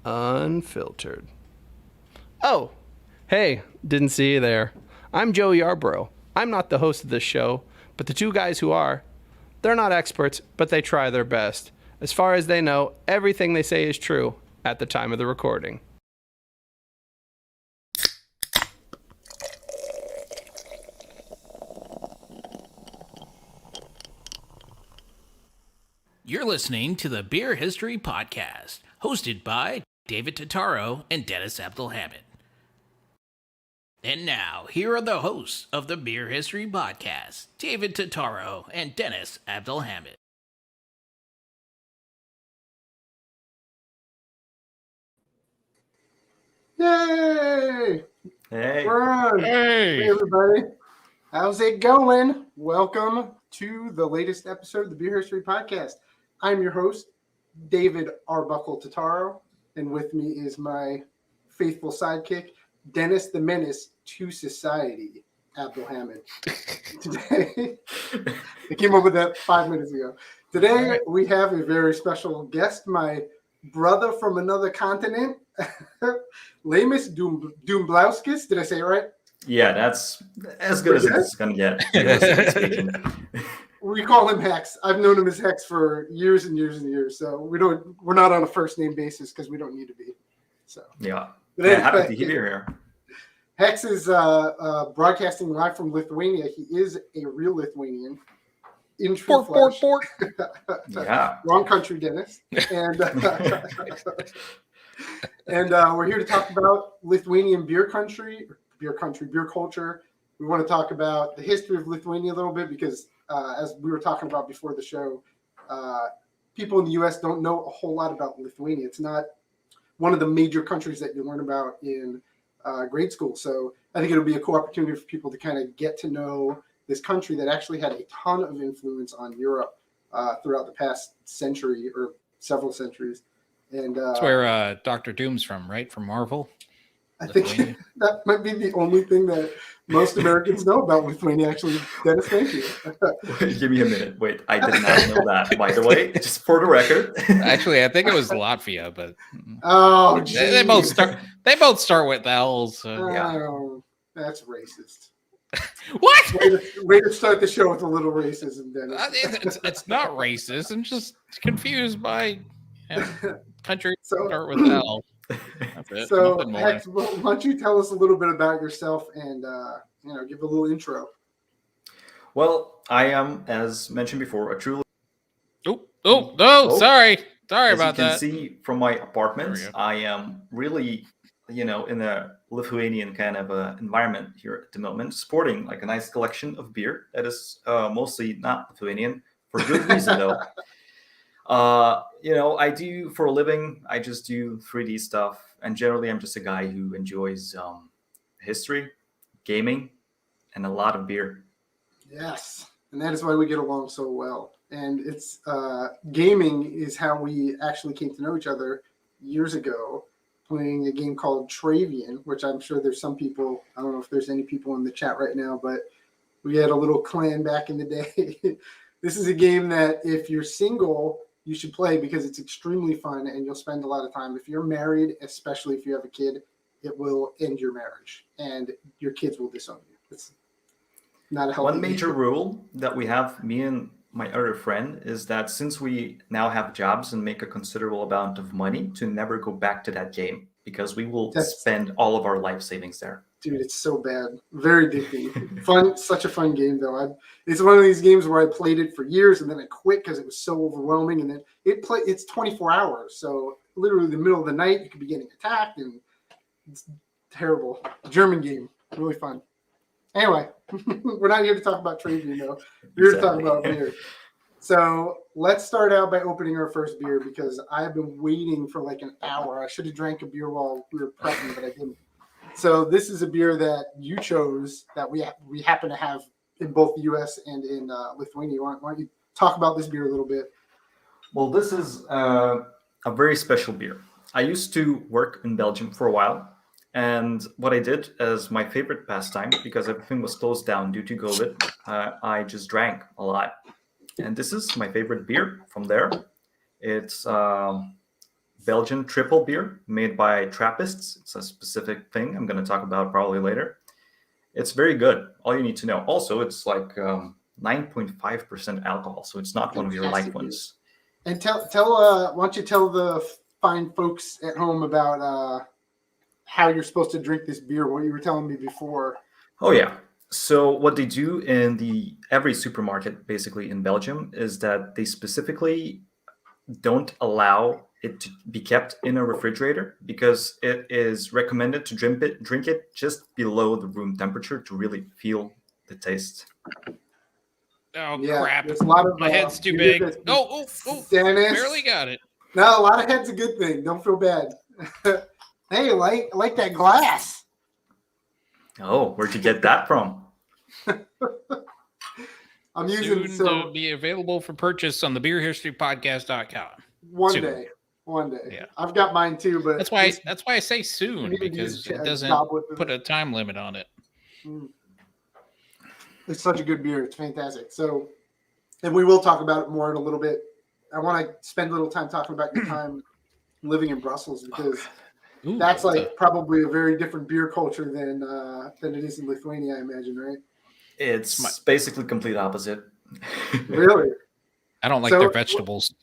Unfiltered. Oh, hey, didn't see you there. I'm Joe Yarborough. I'm not the host of this show, but the two guys who are, they're not experts, but they try their best. As far as they know, everything they say is true at the time of the recording. You're listening to the Beer History Podcast, hosted by David Totaro and Dennis Abdelhamid. And now, here are the hosts of the Beer History Podcast, David Totaro and Dennis Abdelhamid. Yay! Hey. We're on. Hey, everybody. How's it going? Welcome to the latest episode of the Beer History Podcast. I'm your host, David Arbuckle Totaro, and with me is my faithful sidekick, Dennis the Menace to Society, Abdelhamid. Today, I came up with that 5 minutes ago. Today, we have a very special guest, my brother from another continent, Lamus Dumblauskis. Did I say it right? Yeah, that's as good as it's going to get. We call him Hex. I've known him as Hex for years and years and years. So we're not on a first name basis because we don't need to be. So yeah. But anyway, happy to be here. Hex is broadcasting live from Lithuania. He is a real Lithuanian. In true flesh. Yeah. Wrong country, Dennis. And we're here to talk about Lithuanian beer culture. We want to talk about the history of Lithuania a little bit because, as we were talking about before the show, people in the U.S. don't know a whole lot about Lithuania. It's not one of the major countries that you learn about in grade school. So I think it'll be a cool opportunity for people to kind of get to know this country that actually had a ton of influence on Europe throughout the past century or several centuries. And that's where Dr. Doom's from, right? From Marvel. I think that might be the only thing that most Americans know about Lithuania, actually. Dennis, thank you. Give me a minute. Wait, I did not know that, by the way, just for the record. Actually, I think it was Latvia, but they both start with L's. So. Oh, that's racist. What? Way to start the show with a little racism, Dennis. It's not racist. I'm just confused by countries start with L. That's it. So, Hex, why don't you tell us a little bit about yourself and give a little intro? Well, I am, as mentioned before, a truly. Sorry about that. As you can see from my apartment, I am really, in a Lithuanian kind of environment here at the moment, sporting like a nice collection of beer that is mostly not Lithuanian for good reason, though. I do for a living, I just do 3D stuff. And generally, I'm just a guy who enjoys history, gaming, and a lot of beer. Yes. And that is why we get along so well. And it's gaming is how we actually came to know each other years ago, playing a game called Travian, which I'm sure there's some people, I don't know if there's any people in the chat right now, but we had a little clan back in the day. This is a game that if you're single, you should play because it's extremely fun and you'll spend a lot of time. If you're married, especially if you have a kid, it will end your marriage and your kids will disown you. It's not a healthy One major rule that we have, me and my other friend, is that since we now have jobs and make a considerable amount of money, to never go back to that game because we will spend all of our life savings there. Dude, it's so bad. Very addicting. Fun, such a fun game, though. It's one of these games where I played it for years and then I quit because it was so overwhelming. And then it's 24 hours. So literally in the middle of the night, you could be getting attacked and it's terrible. German game. Really fun. Anyway, we're not here to talk about Travian, though. We're here to talk about beer. So let's start out by opening our first beer because I've been waiting for like an hour. I should have drank a beer while we were prepping, but I didn't. So this is a beer that you chose that we happen to have in both the U.S. and in Lithuania. Why don't you talk about this beer a little bit? Well, this is a very special beer. I used to work in Belgium for a while. And what I did as my favorite pastime, because everything was closed down due to COVID, I just drank a lot. And this is my favorite beer from there. It's Belgian triple beer made by Trappists. It's a specific thing I'm going to talk about probably later. It's very good. All you need to know. Also, it's like 9.5% alcohol, so it's not one of your light ones. And tell why don't you tell the fine folks at home about how you're supposed to drink this beer, what you were telling me before. Oh yeah. So what they do in every supermarket basically in Belgium is that they specifically don't allow it to be kept in a refrigerator because it is recommended to drink it just below the room temperature to really feel the taste. Oh Yeah, crap! there's a lot of My head's too big. Oh, Dennis, barely got it. No, a lot of head's a good thing. Don't feel bad. Hey, I like that glass. Oh, where'd you get that from? I'm using Soon to be available for purchase on the beerhistorypodcast.com. one soon. day. One day. Yeah. I've got mine too, but That's why I say soon, because it doesn't put a time limit on it. It's such a good beer. It's fantastic. So, and we will talk about it more in a little bit. I want to spend a little time talking about your time living in Brussels because that's like probably a very different beer culture than it is in Lithuania, I imagine, right? It's basically complete opposite. Really? I don't like their vegetables.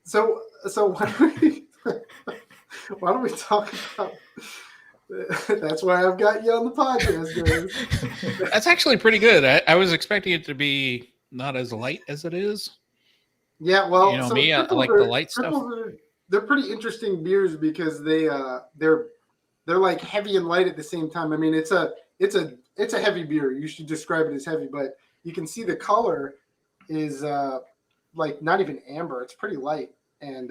So why don't we talk about? That's why I've got you on the podcast, guys. That's actually pretty good. I was expecting it to be not as light as it is. Yeah, well, you know me, I like the light stuff. They're pretty interesting beers because they're like heavy and light at the same time. I mean, it's a heavy beer. You should describe it as heavy, but you can see the color is like not even amber. It's pretty light. And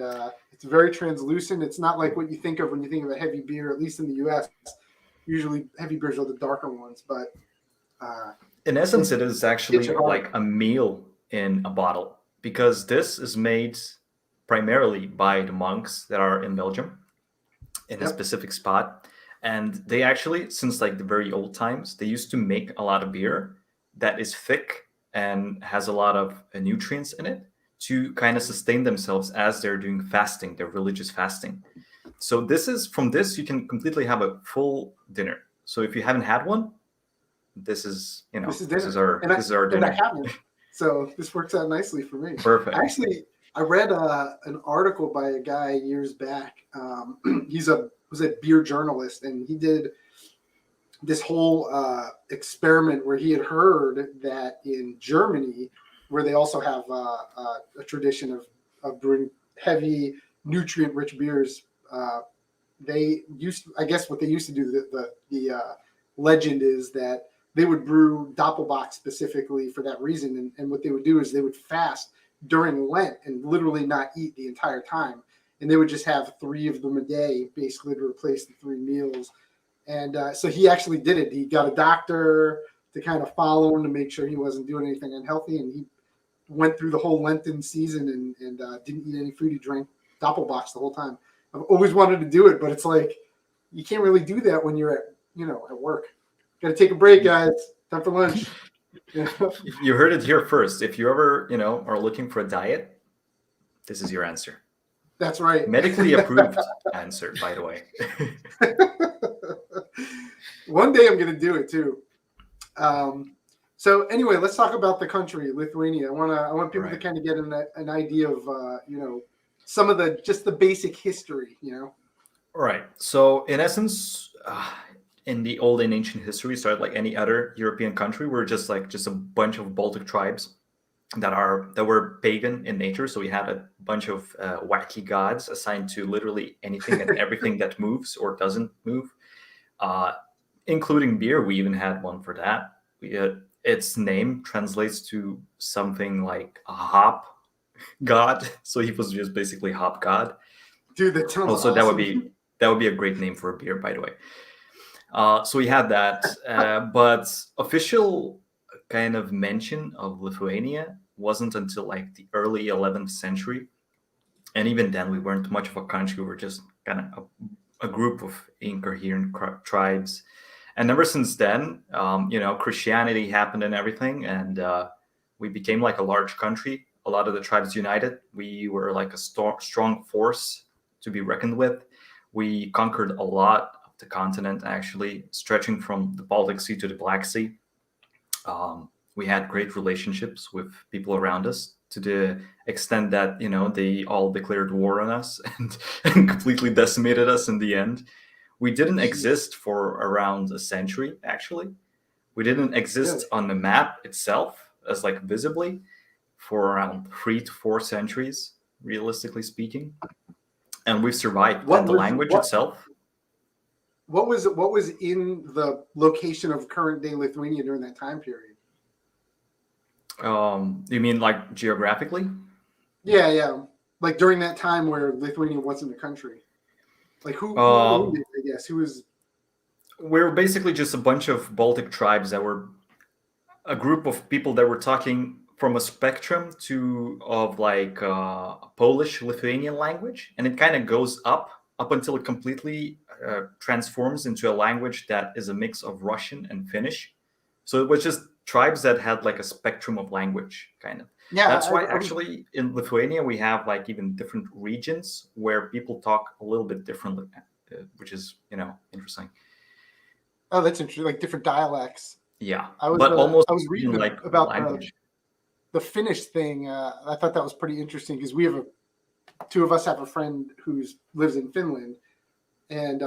it's very translucent. It's not like what you think of when you think of a heavy beer, at least in the U.S. Usually heavy beers are the darker ones. But in essence, it is actually like a meal in a bottle because this is made primarily by the monks that are in Belgium in a specific spot. And they actually, since like the very old times, they used to make a lot of beer that is thick and has a lot of nutrients in it, to kind of sustain themselves as they're doing fasting, their religious fasting. So from this, you can completely have a full dinner. So if you haven't had one, this is our dinner. I haven't. So this works out nicely for me. Perfect. Actually, I read an article by a guy years back. He was a beer journalist, and he did this whole experiment where he had heard that in Germany, where they also have a tradition of brewing heavy, nutrient-rich beers. They used, I guess, what they used to do. The legend is that they would brew Doppelbock specifically for that reason, and what they would do is they would fast during Lent and literally not eat the entire time, and they would just have 3 of them a day, basically to replace the 3 meals. And so he actually did it. He got a doctor to kind of follow him to make sure he wasn't doing anything unhealthy, and he went through the whole Lenten season and didn't eat any food. He drank Doppelbocks the whole time. I've always wanted to do it, but it's like you can't really do that when you're at work. Got to take a break, guys. Time for lunch. You heard it here first. If you ever are looking for a diet, this is your answer. That's right. Medically approved answer, by the way. One day I'm going to do it too. So anyway, let's talk about the country, Lithuania. I want people to kind of get an idea of some of the basic history. Right. So in essence, in the old and ancient history, we started like any other European country. We're just a bunch of Baltic tribes that were pagan in nature. So we had a bunch of wacky gods assigned to literally anything and everything that moves or doesn't move, including beer. We even had one for that. Its name translates to something like a hop god. So he was just basically hop god. Dude, that sounds also awesome. that would be a great name for a beer, by the way. So we had that, but official kind of mention of Lithuania wasn't until like the early 11th century. And even then, we weren't much of a country. We were just kind of a group of incoherent tribes. And ever since then, Christianity happened and everything. And we became like a large country. A lot of the tribes united. We were like a strong force to be reckoned with. We conquered a lot of the continent, actually, stretching from the Baltic Sea to the Black Sea. We had great relationships with people around us to the extent that, they all declared war on us and completely decimated us in the end. We didn't exist for around a century, actually. We didn't exist Really? on the map itself as like visibly for around 3 to 4 centuries, realistically speaking. And we've survived. What And the was language what itself, what was in the location of current day Lithuania during that time period? you mean like geographically? Yeah, yeah. Like during that time where Lithuania wasn't a country. Like who owned Um, it, I guess? Who was we're basically just a bunch of Baltic tribes that were a group of people that were talking from a spectrum to of like Polish Lithuanian language, and it kind of goes up until it completely transforms into a language that is a mix of Russian and Finnish. So it was just tribes that had like a spectrum of language, kind of. Yeah, That's why I was actually in Lithuania we have like even different regions where people talk a little bit differently, which is interesting. oh that's interesting, like different dialects. Yeah, I was but almost I was even reading like about language. the Finnish thing. I thought that was pretty interesting because we have two of us have a friend who lives in Finland, and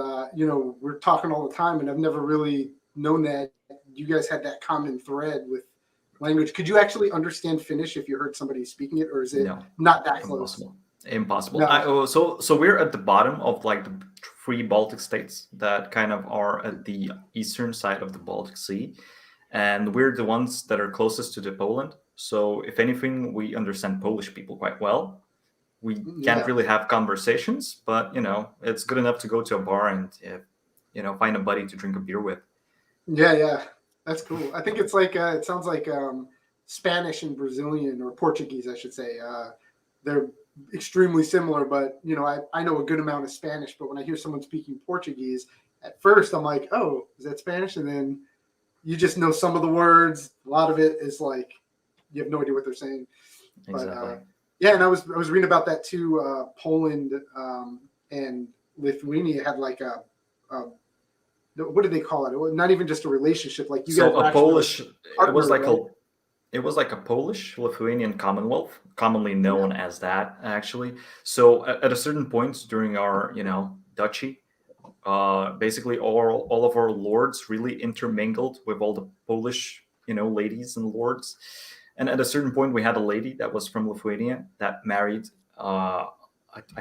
we're talking all the time, and I've never really known that you guys had that common thread with language. Could you actually understand Finnish if you heard somebody speaking it, or is it No, not that close? impossible. Impossible. No. So we're at the bottom of like the three Baltic states that kind of are at the eastern side of the Baltic Sea, and we're the ones that are closest to the Poland. So if anything, we understand Polish people quite well. We can't Yeah, really have conversations, but it's good enough to go to a bar and find a buddy to drink a beer with. yeah. That's cool. I think it's like it sounds like Spanish and Brazilian, or Portuguese, I should say. They're extremely similar, but I know a good amount of Spanish, but when I hear someone speaking Portuguese, at first I'm like, oh, is that Spanish? And then you just know some of the words. A lot of it is like you have no idea what they're saying. But Exactly. yeah, and I was reading about that too. Poland and Lithuania had like a what do they call it? It was not even just a relationship. Like you guys So were a actually Polish, it was partner, like right? a Polish Lithuanian Commonwealth, commonly known as that actually. So at a certain point during our duchy, basically all of our lords really intermingled with all the Polish ladies and lords. And at a certain point, we had a lady that was from Lithuania that married, I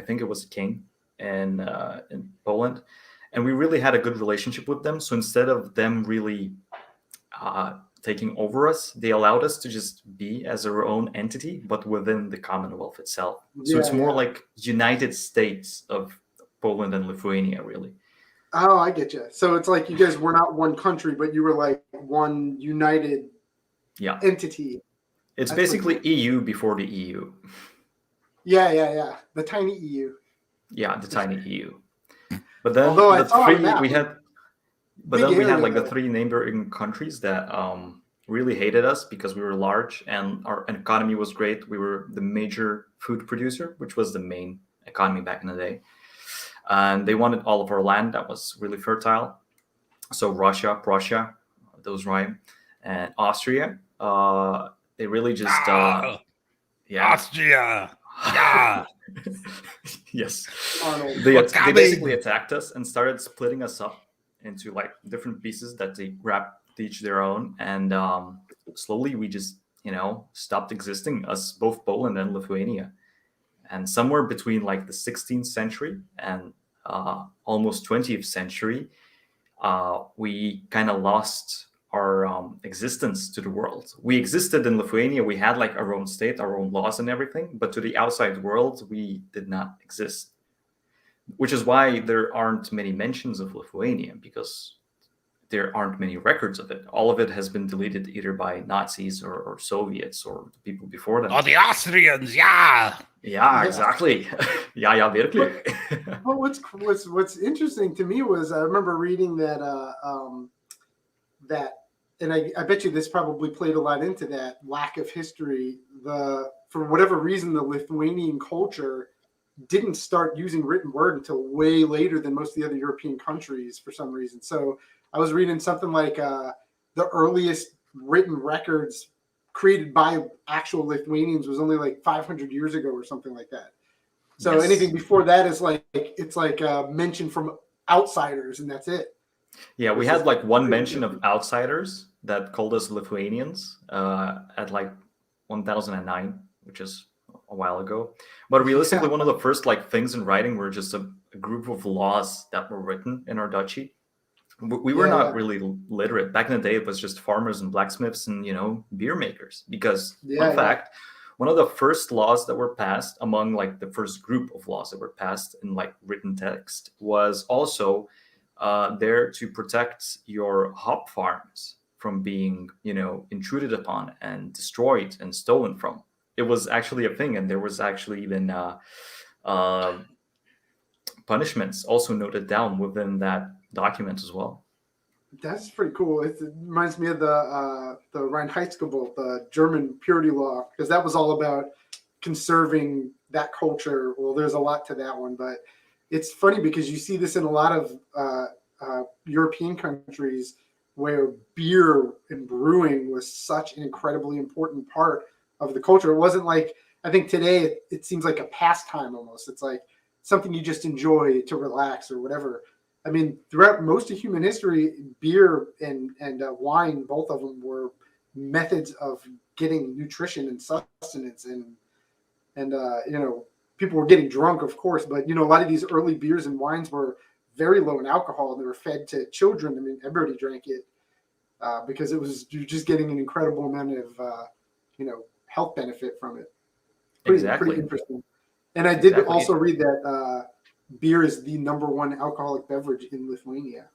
think it was a king in Poland, and we really had a good relationship with them. So instead of them really taking over us, they allowed us to just be as our own entity, but within the Commonwealth itself. So it's Yeah, more yeah. like United States of Poland and Lithuania, really. Oh, I get you. So it's like you guys were not one country, but you were like one united Yeah, entity. it's That's pretty basically cool. EU before the EU. Yeah. The tiny EU. Yeah, the tiny EU. But then Although I the saw on a three map, we had, but big then we had area like the though. three neighboring countries that really hated us because we were large and our economy was great. We were the major food producer, which was the main economy back in the day. And they wanted all of our land that was really fertile. So Russia, Prussia, those rhyme, and Austria. They really just Ah, yeah. Austria. Yeah. Arnold. Yes, We're they basically coming. attacked us and started splitting us up into like different pieces that they grabbed each their own, and slowly we just stopped existing, us both Poland and Lithuania. And somewhere between like the 16th century and almost 20th century, we kind of lost our existence to the world. We existed in Lithuania. We had like our own state, our own laws and everything, but to the outside world, we did not exist. Which is why there aren't many mentions of Lithuania, because there aren't many records of it. All of it has been deleted either by Nazis or Soviets or the people before them. Oh, the Austrians. Yeah. Yeah, Yeah. exactly. Ja, wirklich. But what's interesting to me was I remember reading that that, and I bet you this probably played a lot into that lack of history. For whatever reason, the Lithuanian culture didn't start using written word until way later than most of the other European countries for some reason. So I was reading something like the earliest written records created by actual Lithuanians was only like 500 years ago or something like that. So Yes. anything before that is like it's like mention from outsiders, and that's it. Yeah, we Which had is like one pretty mention of different. outsiders that called us Lithuanians at like 1009, which is a while ago. But realistically, Yeah. one of the first like things in writing were just a group of laws that were written in our duchy. We were Yeah, not yeah, really literate back in the day. It was just farmers and blacksmiths and beer makers. Because fun yeah, yeah. fact, one of the first laws that were passed, among like the first group of laws that were passed in like written text, was also there to protect your hop farms from being intruded upon and destroyed and stolen from. It was actually a thing, and there was actually even uh, punishments also noted down within that document as well. That's pretty cool. It reminds me of the Reinheitsgebot, the German purity law, because that was all about conserving that culture. Well, there's a lot to that one, but it's funny because you see this in a lot of European countries where beer and brewing was such an incredibly important part of the culture. It wasn't like, I think today it seems like a pastime almost. It's like something you just enjoy to relax or whatever. I mean, throughout most of human history, beer and wine, both of them were methods of getting nutrition and sustenance, and people were getting drunk, of course, but a lot of these early beers and wines were very low in alcohol, and they were fed to children. I mean, everybody drank it because you're just getting an incredible amount of health benefit from it. Pretty Exactly. interesting. And I did also read that beer is the number one alcoholic beverage in Lithuania.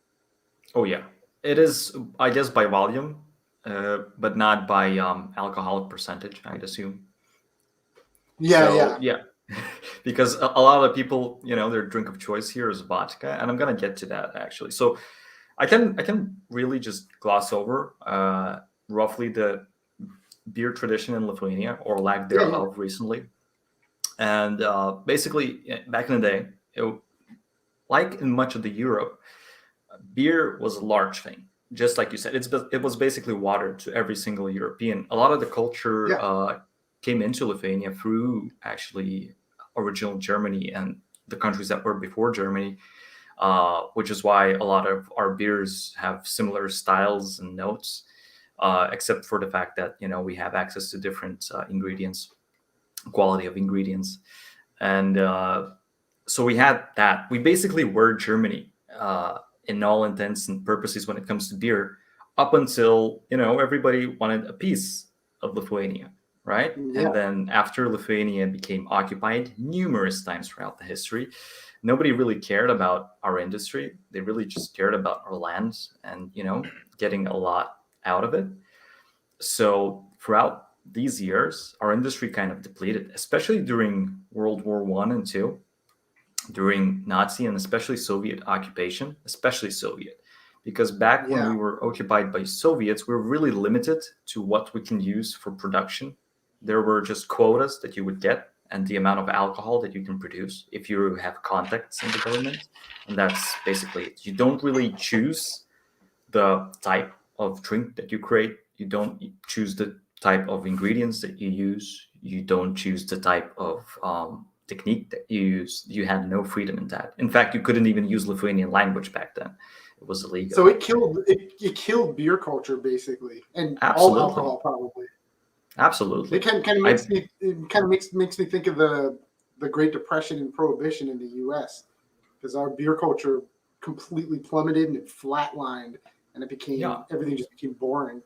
Oh yeah, it is. I guess by volume, but not by alcoholic percentage. I'd assume. Yeah. Because a lot of people, their drink of choice here is vodka, and I'm gonna get to that actually. So I can really just gloss over roughly the beer tradition in Lithuania or lack thereof recently. And basically, back in the day, like in much of the Europe, beer was a large thing. Just like you said, it was basically water to every single European. A lot of the culture came into Lithuania through actually original Germany and the countries that were before Germany, which is why a lot of our beers have similar styles and notes, except for the fact that we have access to different ingredients, quality of ingredients, and so we had that. We basically were Germany in all intents and purposes when it comes to beer, up until everybody wanted a piece of Lithuania, right? Yeah. And then after Lithuania became occupied numerous times throughout the history, nobody really cared about our industry. They really just cared about our land and getting a lot out of it. So throughout these years, our industry kind of depleted, especially during World War I and II, during Nazi and especially Soviet occupation, especially Soviet. Because back when we were occupied by Soviets, we were really limited to what we can use for production. There were just quotas that you would get and the amount of alcohol that you can produce if you have contacts in the government. And that's basically it. You don't really choose the type of drink that you create. You don't choose the type of ingredients that you use. You don't choose the type of technique that you use. You had no freedom in that. In fact, you couldn't even use Lithuanian language back then. It was illegal. So it killed beer culture basically, and all alcohol probably. Absolutely. It kind of makes me think of the Great Depression and Prohibition in the U.S. because our beer culture completely plummeted and it flatlined, and it became everything just became boring.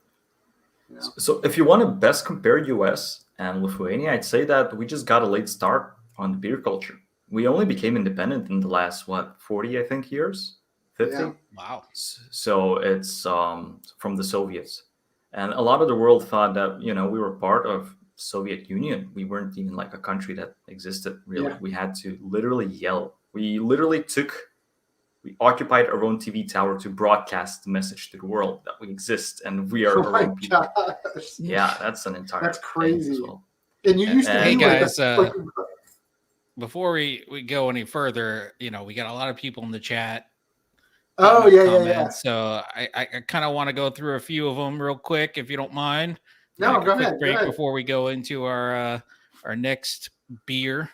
So if you want to best compare U.S. and Lithuania, I'd say that we just got a late start on the beer culture. We only became independent in the last 40 I think years, 50. Yeah. Wow. So it's from the Soviets, and a lot of the world thought that we were part of Soviet Union. We weren't even like a country that existed really. We had to literally yell. We occupied our own TV tower to broadcast the message to the world that we exist and we are our own people. Yeah, that's an entire That's crazy. thing as well. And you used to be hey guys, before we go any further, we got a lot of people in the chat. Oh yeah. So I kind of want to go through a few of them real quick, if you don't mind. No, Take go a quick ahead. break before we go into our next beer.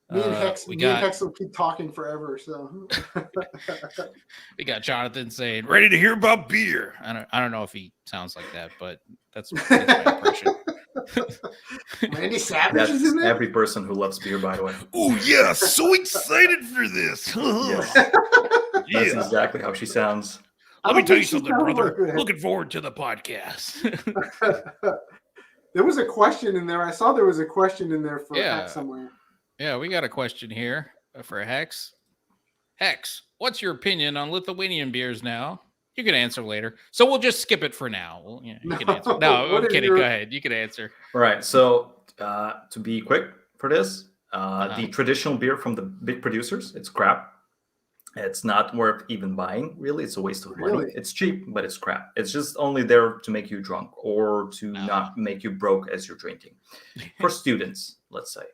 Me and Hex will keep talking forever. So we got Jonathan saying, "Ready to hear about beer." I don't know if he sounds like that, but that's my impression. Randy Savage That's is in there. every person who loves beer, by the way. Oh yeah, so excited for this. Yes. That's exactly how she sounds. Let me tell you something, brother. Looking forward to the podcast. There was a question in there. I saw there was a question in there for Hex somewhere. Yeah, we got a question here for Hex. Hex, what's your opinion on Lithuanian beers now? You can answer later. So we'll just skip it for now. You can answer. No, I'm kidding. Go ahead. You can answer. All right. So to be quick for this, the traditional beer from the big producers, it's crap. It's not worth even buying, really. It's a waste of money. It's cheap, but it's crap. It's just only there to make you drunk or to not make you broke as you're drinking. For students, let's say.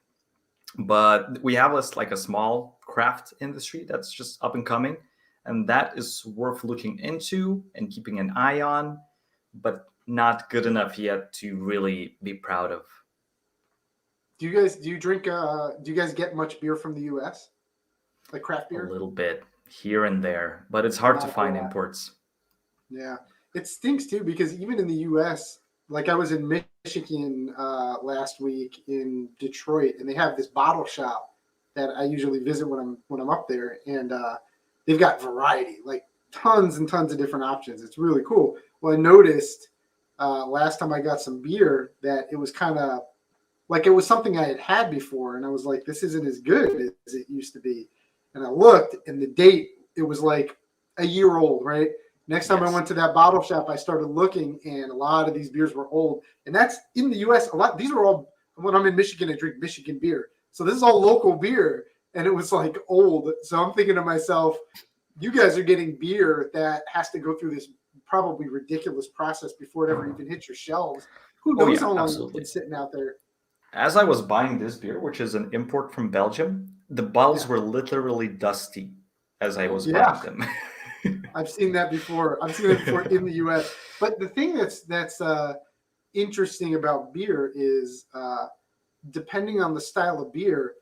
But we have like a small craft industry that's just up and coming, and that is worth looking into and keeping an eye on, but not good enough yet to really be proud of. Do you guys get much beer from the US? Like craft beer? A little bit here and there, but it's hard to find imports. Yeah. It stinks too, because even in the US, like I was in Michigan last week in Detroit, and they have this bottle shop that I usually visit when I'm up there, and they've got variety, like tons and tons of different options. It's really cool. Well, I noticed last time I got some beer that it was kind of like it was something I had before, and I was like, this isn't as good as it used to be. And I looked, and the date, it was like a year old, right? Next time I went to that bottle shop, I started looking, and a lot of these beers were old. And that's in the U.S. A lot. These were all, when I'm in Michigan, I drink Michigan beer. So this is all local beer, and it was like old. So I'm thinking to myself, you guys are getting beer that has to go through this probably ridiculous process before it ever even hits your shelves. Who knows how long it's sitting out there? As I was buying this beer, which is an import from Belgium, the bottles were literally dusty as I was buying them. I've seen that before. I've seen it before in the U.S. But the thing that's interesting about beer is depending on the style of beer,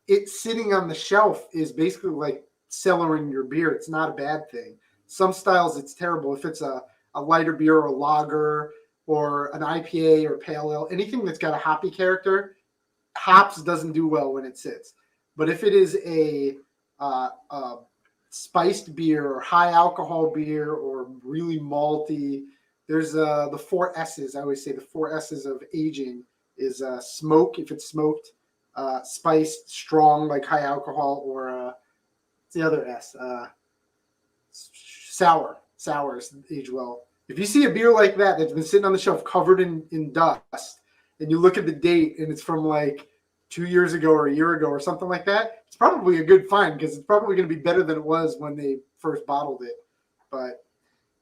it's sitting on the shelf is basically like cellaring your beer. It's not a bad thing. Some styles it's terrible. If it's a lighter beer or a lager or an IPA or pale ale, anything that's got a hoppy character, hops doesn't do well when it sits. But if it is a spiced beer or high alcohol beer or really malty, there's the 4 S's. I always say the 4 S's of aging is smoke, if it's smoked, spiced, strong, like high alcohol, or what's the other S? Sour. Sours age well. If you see a beer like that that's been sitting on the shelf covered in dust, and you look at the date and it's from like 2 years ago or a year ago or something like that, it's probably a good find, because it's probably going to be better than it was when they first bottled it. But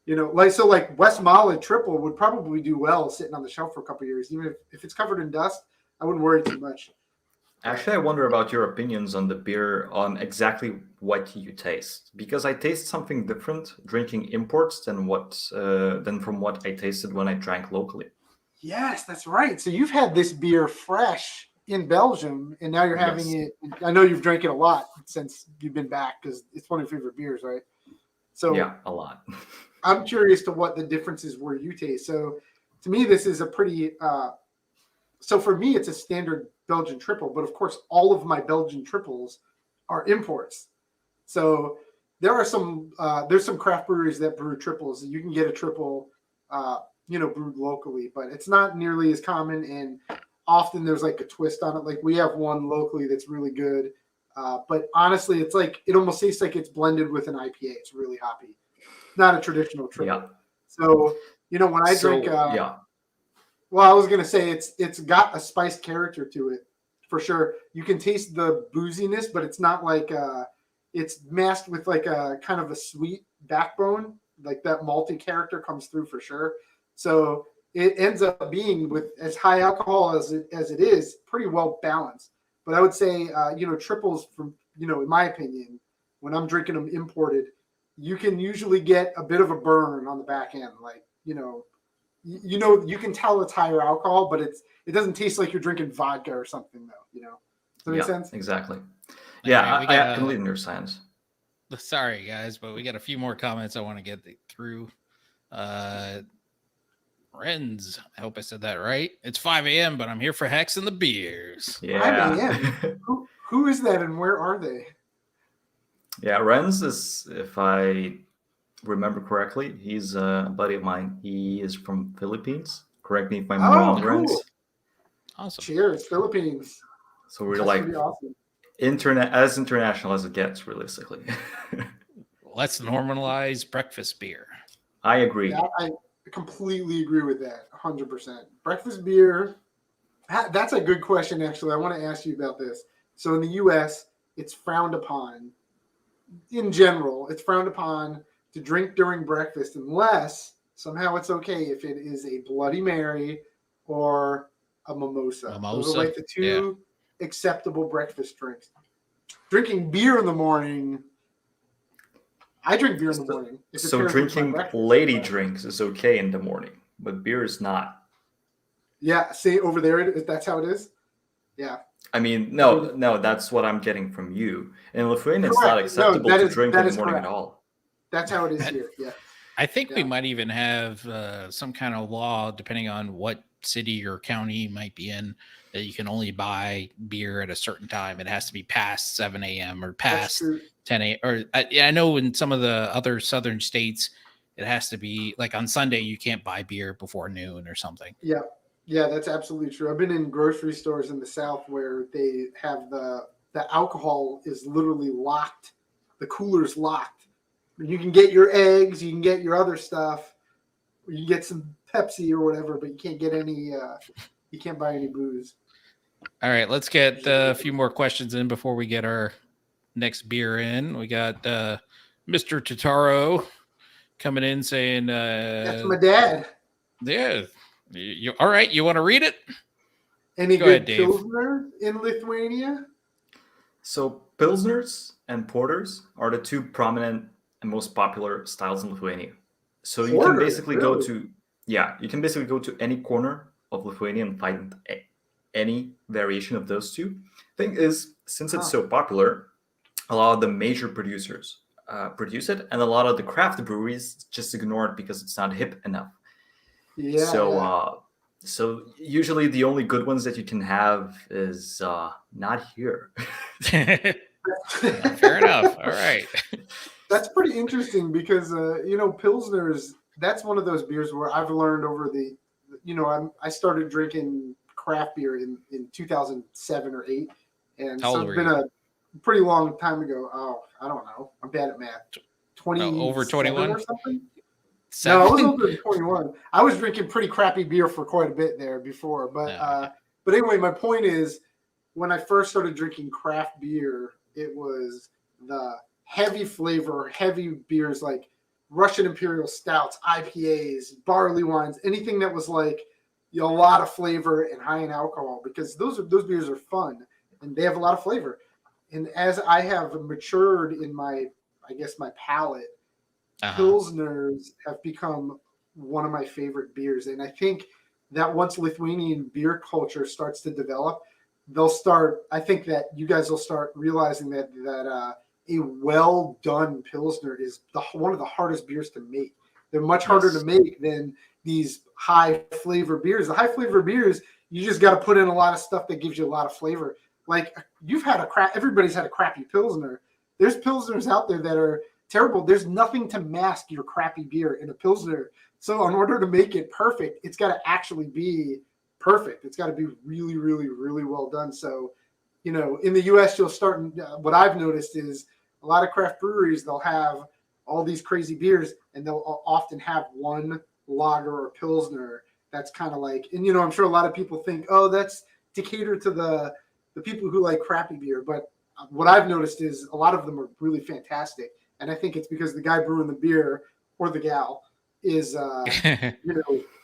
like Westmalle Triple would probably do well sitting on the shelf for a couple of years, even if it's covered in dust. I wouldn't worry too much. Actually, I wonder about your opinions on the beer, on exactly what you taste, because I taste something different drinking imports than from what I tasted when I drank locally. Yes, that's right. So you've had this beer fresh in Belgium, and now you're having it. I know you've drank it a lot since you've been back, because it's one of your favorite beers, right? So yeah, a lot. I'm curious to what the differences were you taste. So to me, this is a pretty. So for me, it's a standard Belgian triple, but of course, all of my Belgian triples are imports. So there are there's some craft breweries that brew triples. You can get a triple, brewed locally, but it's not nearly as common. And often there's like a twist on it. Like we have one locally that's really good. But honestly, it's like, it almost tastes like it's blended with an IPA. It's really hoppy. Not a traditional triple. Yeah. So, when I drink, well, I was going to say it's got a spiced character to it for sure. You can taste the booziness, but it's not like, it's masked with like a kind of a sweet backbone. Like that malty character comes through for sure. So it ends up being, with as high alcohol as it is, pretty well balanced. But I would say, triples from, in my opinion, when I'm drinking them imported, you can usually get a bit of a burn on the back end. Like, you can tell it's higher alcohol, but it doesn't taste like you're drinking vodka or something though, Does that make sense? Exactly. All Yeah, right, I completely understand. Sorry, guys, but we got a few more comments I want to get through. Renz, I hope I said that right. It's 5 a.m., but I'm here for Hex and the beers. 5 Yeah. a.m. Who is that and where are they? Yeah, Renz is, if I remember correctly, he's a buddy of mine. He is from Philippines. Correct me if I'm wrong, cool. Renz. Awesome. Cheers, Philippines. So we're That's like pretty awesome. as international as it gets, realistically. Let's normalize breakfast beer. I agree. Yeah, I completely agree with that, 100%. Breakfast beer, that's a good question, actually. I want to ask you about this. So in the U.S., it's frowned upon. In general, it's frowned upon to drink during breakfast unless somehow it's okay if it is a Bloody Mary or a mimosa. Those are like the two acceptable breakfast drinks. Drinking beer in the morning, I drink beer in the morning. So drinking lady drinks is okay in the morning, but beer is not. Yeah, see over there, that's how it is. Yeah. I mean, no, that's what I'm getting from you. In Lithuania, it's not acceptable to drink in the morning at all. That's how it is here. Yeah. I think we might even have some kind of law, depending on what city or county you might be in, that you can only buy beer at a certain time. It has to be past 7 a.m. or past 10 a.m. Or I know in some of the other southern states, it has to be like on Sunday, you can't buy beer before noon or something. Yeah. Yeah, that's absolutely true. I've been in grocery stores in the South where they have the alcohol is literally locked. The cooler's locked. You can get your eggs, you can get your other stuff, you can get some Pepsi or whatever, but you can't get any. You can't buy any booze. All right, let's get a few more questions in before we get our next beer in. We got Mr. Totaro coming in saying, "That's my dad." Yeah. You all right? You want to read it? Any good Pilsner in Lithuania? So Pilsners and Porters are the two prominent and most popular styles in Lithuania. So you can basically go to any corner of Lithuania and find any variation of those two. Thing is, since it's so popular, a lot of the major producers produce it, and a lot of the craft breweries just ignore it because it's not hip enough. Yeah. So usually the only good ones that you can have is not here. Fair enough. All right. That's pretty interesting because Pilsners. That's one of those beers where I've learned over the, I started drinking craft beer in 2007 or 8, and so it's been a pretty long time ago. Oh, I don't know. I'm bad at math. 20 over 21 or something. 7? No, I was over 21. I was drinking pretty crappy beer for quite a bit there before. But anyway, my point is, when I first started drinking craft beer, it was the heavy flavor, heavy beers like Russian Imperial Stouts, IPAs, barley wines, anything that was like a lot of flavor and high in alcohol, because those beers are fun and they have a lot of flavor. And as I have matured in my palate, Pilsners have become one of my favorite beers. And I think that once Lithuanian beer culture starts to develop, I think that you guys will start realizing that a well done Pilsner is one of the hardest beers to make. They're much harder to make than these high flavor beers. The high flavor beers, you just got to put in a lot of stuff that gives you a lot of flavor. Like everybody's had a crappy Pilsner. There's Pilsners out there that are terrible. There's nothing to mask your crappy beer in a Pilsner. So in order to make it perfect, it's got to actually be perfect. It's got to be really, really, really well done. So, in the U.S., you'll start. What I've noticed is a lot of craft breweries, they'll have all these crazy beers, and they'll often have one lager or Pilsner that's kind of like, and I'm sure a lot of people think, oh, that's to cater to the people who like crappy beer. But what I've noticed is a lot of them are really fantastic. And I think it's because the guy brewing the beer or the gal is,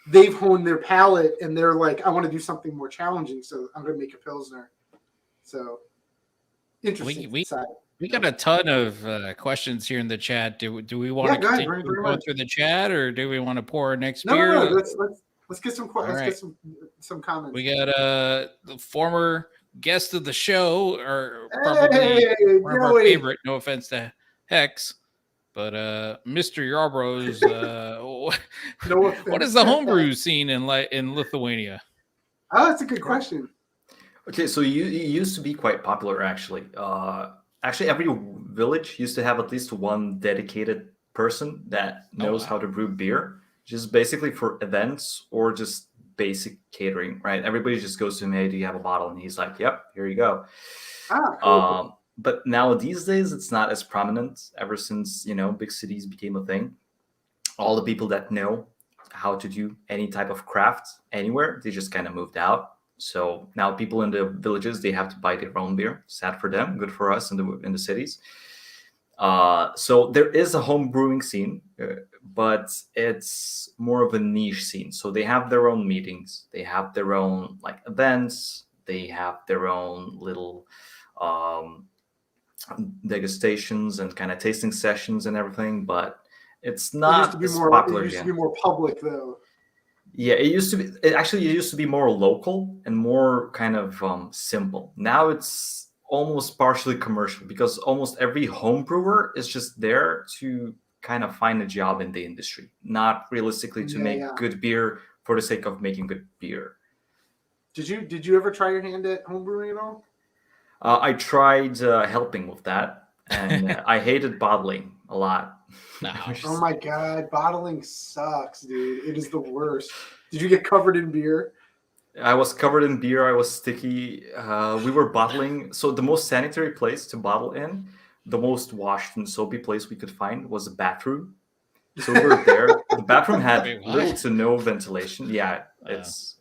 they've honed their palate and they're like, I want to do something more challenging, so I'm going to make a Pilsner. So interesting. We got a ton of questions here in the chat. Do we want to continue going through the chat, or do we want to pour our next beer? No. Let's get some get some comments. We got the former guest of the show, or probably one of our favorite. No offense to Hex, but Mr. Yarbrough's. What is the homebrew scene in Lithuania? Oh, that's a good question. Okay, so it used to be quite popular, actually. Actually, every village used to have at least one dedicated person that knows how to brew beer, just basically for events or just basic catering, right? Everybody just goes to him, hey, do you have a bottle? And he's like, yep, here you go. Cool. But now these days, it's not as prominent ever since, big cities became a thing. All the people that know how to do any type of craft anywhere, they just kind of moved out. So now people in the villages, they have to buy their own beer. Sad for them, good for us in the cities. So there is a home brewing scene, but it's more of a niche scene. So they have their own meetings, they have their own events, they have their own little degustations and kind of tasting sessions and everything. But it's not popular. It used to be more public, though. Yeah, it used to be more local and more kind of simple. Now it's almost partially commercial because almost every home brewer is just there to kind of find a job in the industry, not realistically to make good beer for the sake of making good beer. Did you ever try your hand at home brewing at all? I tried helping with that, and I hated bottling a lot. Oh my God, bottling sucks, dude. It is the worst. Did you get covered in beer? I was covered in beer. I was sticky. We were bottling. So the most sanitary place to bottle in, the most washed and soapy place we could find was a bathroom. So we were there. The bathroom had little to no ventilation. Yeah, it's.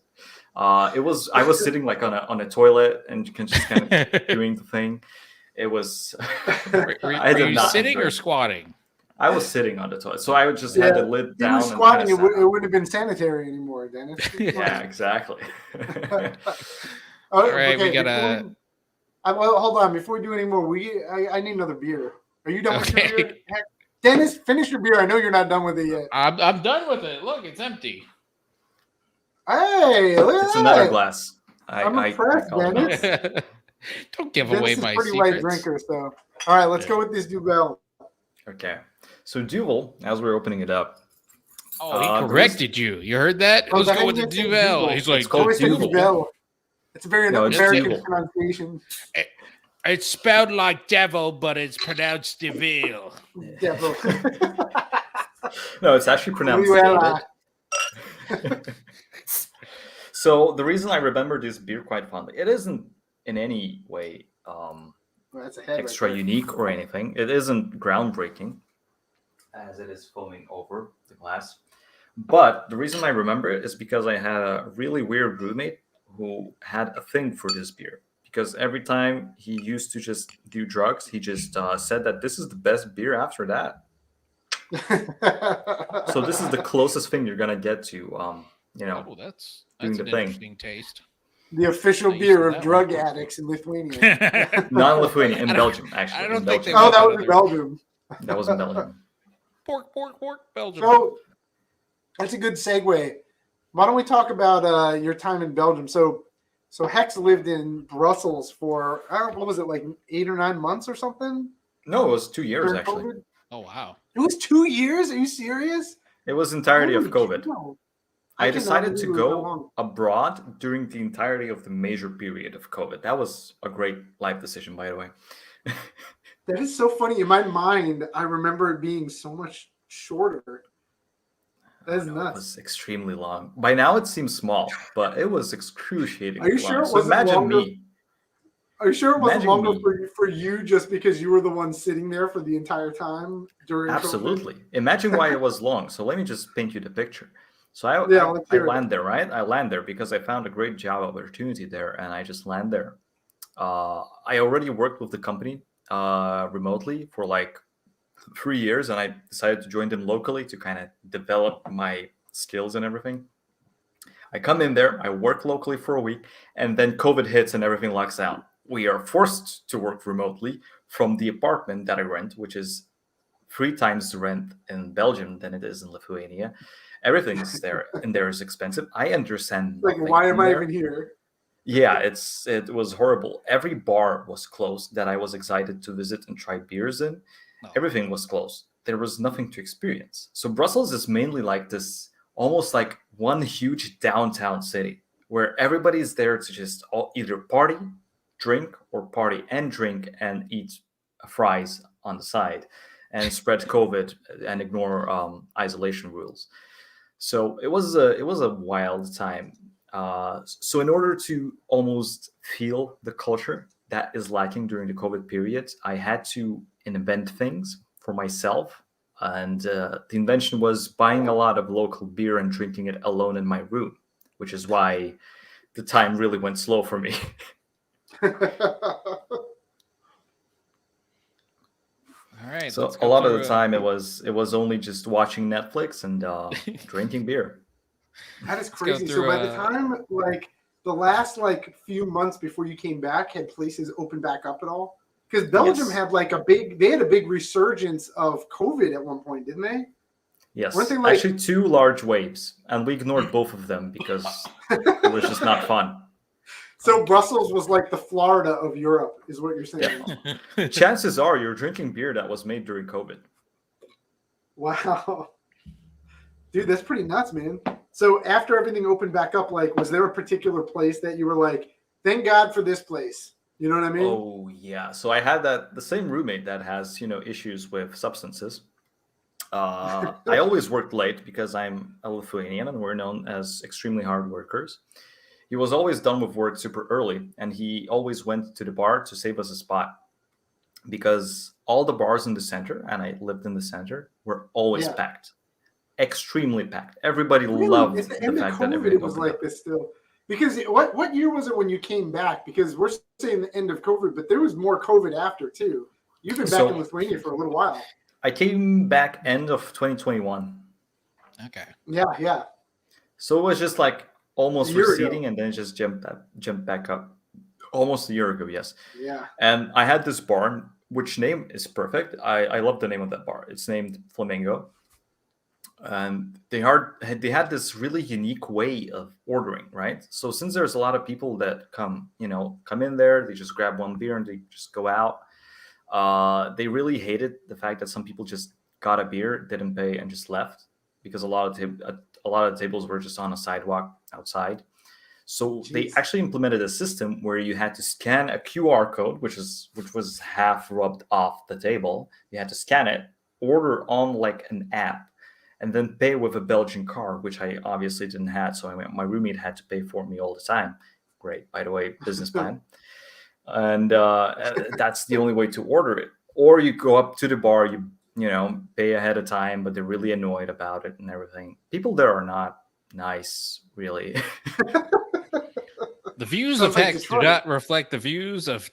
It was. I was sitting on a toilet and just kind of doing the thing. It was. Were you sitting or squatting? I was sitting on the toilet, so I just had the lid down. If you were squatting, it wouldn't have been sanitary anymore, Dennis. Yeah, exactly. All right, we got hold on. Before we do any more, I need another beer. Are you done with your beer? Dennis, finish your beer. I know you're not done with it yet. I'm done with it. Look, it's empty. Hey, look at it's that. another glass. I'm impressed, Dennis. Don't give away my pretty secrets. Light drinker, so. All right, let's go with this Duvel. Okay. So Duvel, as we're opening it up. Oh, he corrected you. You heard that? Let's go with the Duvel. He's like, Duvel. It's a very American pronunciation. It's spelled like devil, but it's pronounced Deville. Devil. No, it's actually pronounced David. So the reason I remember this beer quite fondly, it isn't in any way extra unique or anything. It isn't groundbreaking, as it is foaming over the glass. But the reason I remember it is because I had a really weird roommate who had a thing for this beer. Because every time he used to just do drugs, he just said that this is the best beer after that. So this is the closest thing you're gonna get to, that's doing the an thing. Interesting taste. The official beer of drug addicts in Lithuania. Not in Lithuania, in Belgium, actually. I don't think they. Oh, that was in Belgium. That was in Belgium. Pork, Belgium. So that's a good segue. Why don't we talk about your time in Belgium? So Hex lived in Brussels for what was it, like 8 or 9 months or something? No, it was 2 years actually. COVID? Oh wow! It was 2 years. Are you serious? It was entirety of COVID. I decided to go abroad during the entirety of the major period of COVID. That was a great life decision, by the way. That is so funny. In my mind, I remember it being so much shorter. That is nuts. It was extremely long. By now, it seems small, but it was excruciating. Are you sure it wasn't longer? Are you sure it wasn't longer for you just because you were the one sitting there for the entire time during Absolutely. COVID? Imagine why it was long. So let me just paint you the picture. So I land there, right? I land there because I found a great job opportunity there, and I just land there. I already worked with the company remotely for like 3 years, and I decided to join them locally to kind of develop my skills and everything. I come in there, I work locally for a week, and then COVID hits and everything locks down. we are forced to work remotely from the apartment that I rent, which is 3 times the rent in Belgium than it is in Lithuania. Everything's there and there is expensive. I understand Like, nothing why in am I there. even here? Yeah, it was horrible. Every bar was closed that I was excited to visit and try beers in. No. Everything was closed. There was nothing to experience. So Brussels is mainly like this, almost like one huge downtown city where everybody's there to just either party, drink, or party and drink and eat fries on the side and spread COVID and ignore isolation rules. So it was a wild time. So in order to almost feel the culture that is lacking during the COVID period, I had to invent things for myself. And the invention was buying a lot of local beer and drinking it alone in my room, which is why the time really went slow for me. All right. So let's a go lot of through, the time it was only just watching Netflix and drinking beer. That is go crazy. So through, by the time like the last like few months before you came back, had places opened back up at all? Because Belgium Yes. had like they had a big resurgence of COVID at one point, didn't they? Yes, Weren't they, like- actually 2 large waves, and we ignored both of them because it was just not fun. So Brussels was like the Florida of Europe, is what you're saying. Chances are you're drinking beer that was made during COVID. Wow. Dude, that's pretty nuts, man. So after everything opened back up, like, was there a particular place that you were like, thank God for this place? You know what I mean? Oh yeah, so I had the same roommate that has issues with substances. I always worked late because I'm a Lithuanian and we're known as extremely hard workers. He was always done with work super early, and he always went to the bar to save us a spot because all the bars in the center, and I lived in the center, were always Yeah. packed, extremely packed. Everybody Really? loved At the the end of fact that COVID, everything it was opened like up. this still. Because what year was it when you came back? Because we're saying the end of COVID, but there was more COVID after too. You've been back So- in Lithuania for a little while. I came back end of 2021. Okay. Yeah. So it was just like almost A year ago. receding and then just jumped back up. Almost a year ago, yes. Yeah. And I had this bar, which name is perfect. I love the name of that bar. It's named Flamingo. And they had this really unique way of ordering, right? So since there's a lot of people that come in there, they just grab one beer and they just go out. They really hated the fact that some people just got a beer, didn't pay, and just left because a lot of the tables were just on a sidewalk outside. So they Jeez. actually implemented a system where you had to scan a QR code, which was half rubbed off the table. You had to scan it, order on like an app, and then pay with a Belgian card, which I obviously didn't have. So my roommate had to pay for me all the time. Great, by the way, business plan. And that's the only way to order it. Or you go up to the bar, you pay ahead of time, but they're really annoyed about it and everything. People there are not nice, really. The views Sounds of like Hex do Detroit. not reflect the views of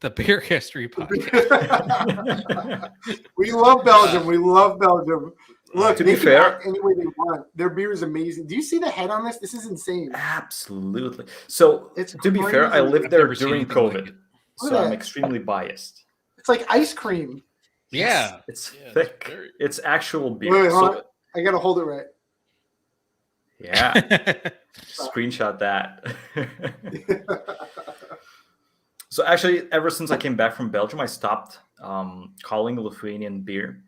the Beer History Podcast. We love Belgium. We love Belgium. Look, To they be can fair- act any way they want. Their beer is amazing. Do you see the head on this? This is insane. Absolutely. So It's to be fair, I crazy. lived I've there never seen during anything like COVID, it. Look so at I'm that. extremely biased. It's like ice cream. Yeah. It's Yeah, it's thick. very- It's actual beer. Wait, hold So, on. I gotta hold it right. yeah, screenshot that. So actually, ever since I came back from Belgium, I stopped calling Lithuanian beer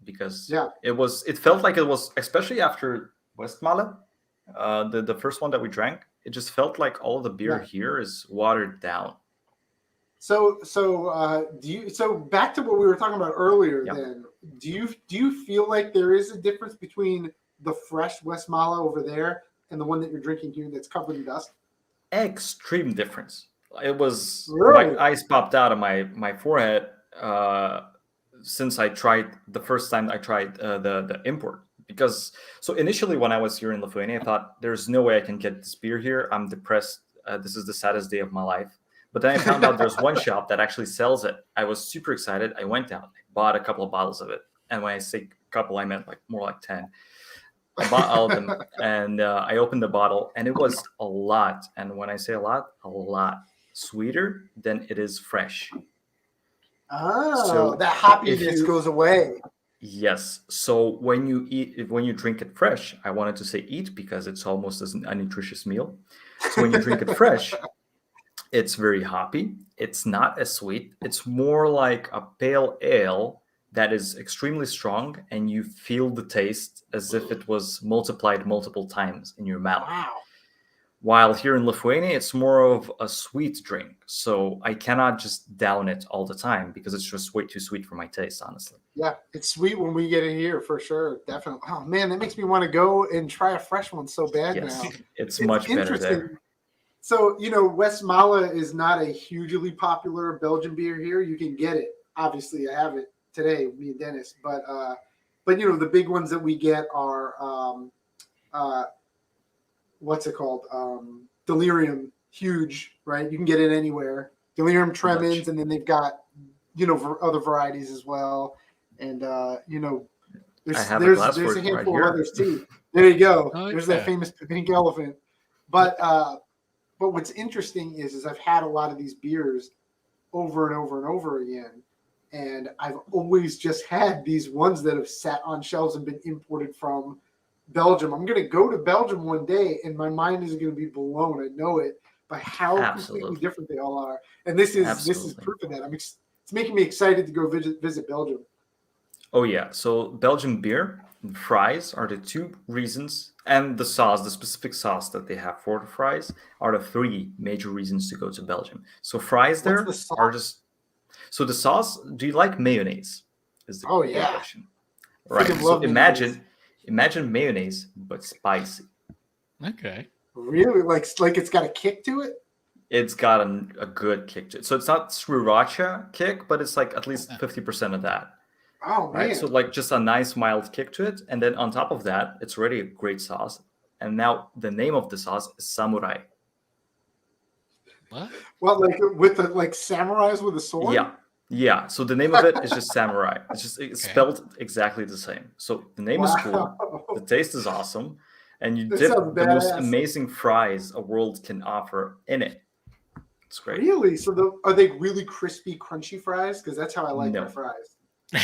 because Yeah. it felt like it was, especially after Westmalle, the first one that we drank. It just felt like all of the beer Yeah. here is watered down. So back to what we were talking about earlier. Yeah. Then, do you feel like there is a difference between the fresh Westmalle over there and the one that you're drinking here that's covered in dust? Extreme difference. It was Really? like ice popped out of my forehead since I tried the first time I tried the import. Because so initially when I was here in Lithuania, I thought there's no way I can get this beer here. I'm depressed. This is the saddest day of my life. But then I found out there's one shop that actually sells it. I was super excited. I went out, I bought a couple of bottles of it. And when I say couple, I meant like more like 10. I bought all of them and I opened the bottle and it was a lot. And when I say a lot, sweeter than it is fresh. Oh, So that if hoppiness you goes away. Yes. So when you drink it fresh, I wanted to say eat because it's almost as a nutritious meal. So when you drink it fresh, it's very hoppy. It's not as sweet. It's more like a pale ale that is extremely strong, and you feel the taste as if it was multiplied multiple times in your mouth. Wow. While here in Lithuania, it's more of a sweet drink. So I cannot just down it all the time because it's just way too sweet for my taste, honestly. Yeah, it's sweet when we get it here for sure. Definitely. Oh man, that makes me want to go and try a fresh one so bad Yes, now. it's much better there. So, Westmalle is not a hugely popular Belgian beer here. You can get it. Obviously, I have it today, me and Dennis. But the big ones that we get are what's it called? Delirium, huge, right? You can get it anywhere. Delirium Tremens, Much. and then they've got other varieties as well. And I there's have a glass there's for a it right handful of here. others too. There you go. Oh, There's yeah. that famous pink elephant. But what's interesting is I've had a lot of these beers over and over and over again, and I've always just had these ones that have sat on shelves and been imported from Belgium. I'm going to go to Belgium one day, and my mind is going to be blown. I know it by how Absolutely. completely different they all are, and this is Absolutely. proof of that. It's making me excited to go visit Belgium. Oh yeah, so Belgian beer and fries are the two reasons, and the sauce, the specific sauce that they have for the fries, are the three major reasons to go to Belgium. So fries What's there the sauce? are just. So the sauce. Do you like mayonnaise? Is the Oh, big yeah. question. I Right. freaking So love mayonnaise. imagine mayonnaise but spicy. Okay. Really, like it's got a kick to it. It's got a good kick to it. So it's not sriracha kick, but it's like at least 50% of that. Oh Right? man, So like just a nice mild kick to it, and then on top of that, it's already a great sauce. And now the name of the sauce is samurai. What? well, like with the samurais with a sword. Yeah. So the name of it is just samurai. It's Okay. spelled exactly the same. So the name is cool. The taste is awesome, and you That dip sounds the most badass. amazing fries a world can offer in it. It's great. Really? So are they really crispy, crunchy fries? Because that's how I like No. my fries.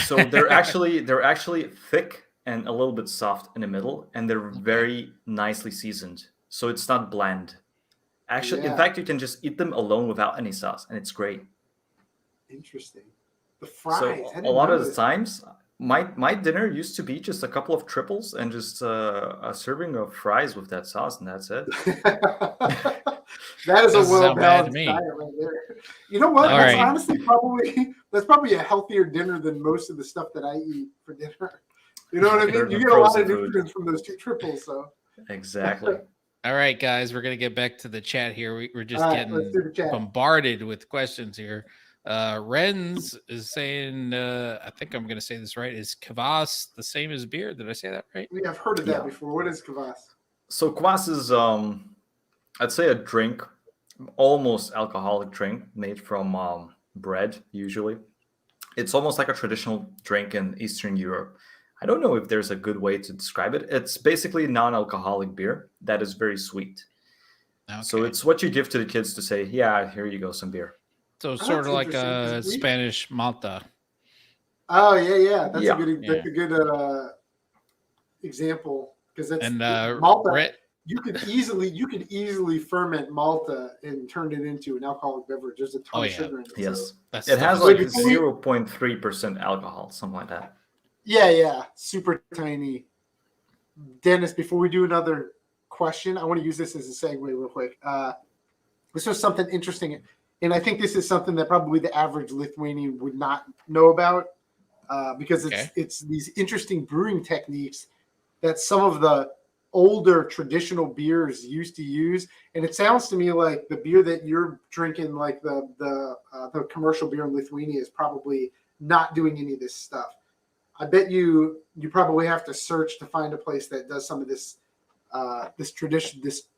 So they're actually thick and a little bit soft in the middle, and they're very nicely seasoned. So it's not bland. Actually, in Yeah. fact, you can just eat them alone without any sauce, and it's great. Interesting. The fries. So I a didn't lot know of the this. times, my dinner used to be just a couple of triples and just a serving of fries with that sauce, and that's it. That is a Doesn't sound bad to well-balanced me. diet right there. You know what? All That's right. honestly probably a healthier dinner than most of the stuff that I eat for dinner. You know what I mean? Better You than get a lot frozen of food. nutrients from those two triples. So Exactly. All right, guys, we're gonna get back to the chat here. We're just All right, let's do the getting chat. bombarded with questions here. Renz is saying, I think I'm gonna say this right. Is kvass the same as beer? Did I say that right? I've heard of that Yeah. before. What is kvass? So kvass is I'd say a drink, almost alcoholic drink made from bread usually. It's almost like a traditional drink in Eastern Europe. I don't know if there's a good way to describe it. It's basically non-alcoholic beer that is very sweet. So Okay. it's what you give to the kids to say, "Yeah, here you go, some beer." So that's sort of like interesting, 'cause a we- Spanish Malta. Oh yeah. That's Yeah. a good example because that's And Malta. Red, You could easily ferment Malta and turn it into an alcoholic beverage. There's a ton Oh, of yeah. sugar in it. Yes, So. that's it has stuff like is- Before we- 0.3% alcohol, something like that. Yeah, super tiny. Dennis, before we do another question, I want to use this as a segue real quick. This was something interesting, and I think this is something that probably the average Lithuanian would not know about because Okay. it's these interesting brewing techniques that some of the older traditional beers used to use. And it sounds to me like the beer that you're drinking, like the commercial beer in Lithuania, is probably not doing any of this stuff. I bet you probably have to search to find a place that does some of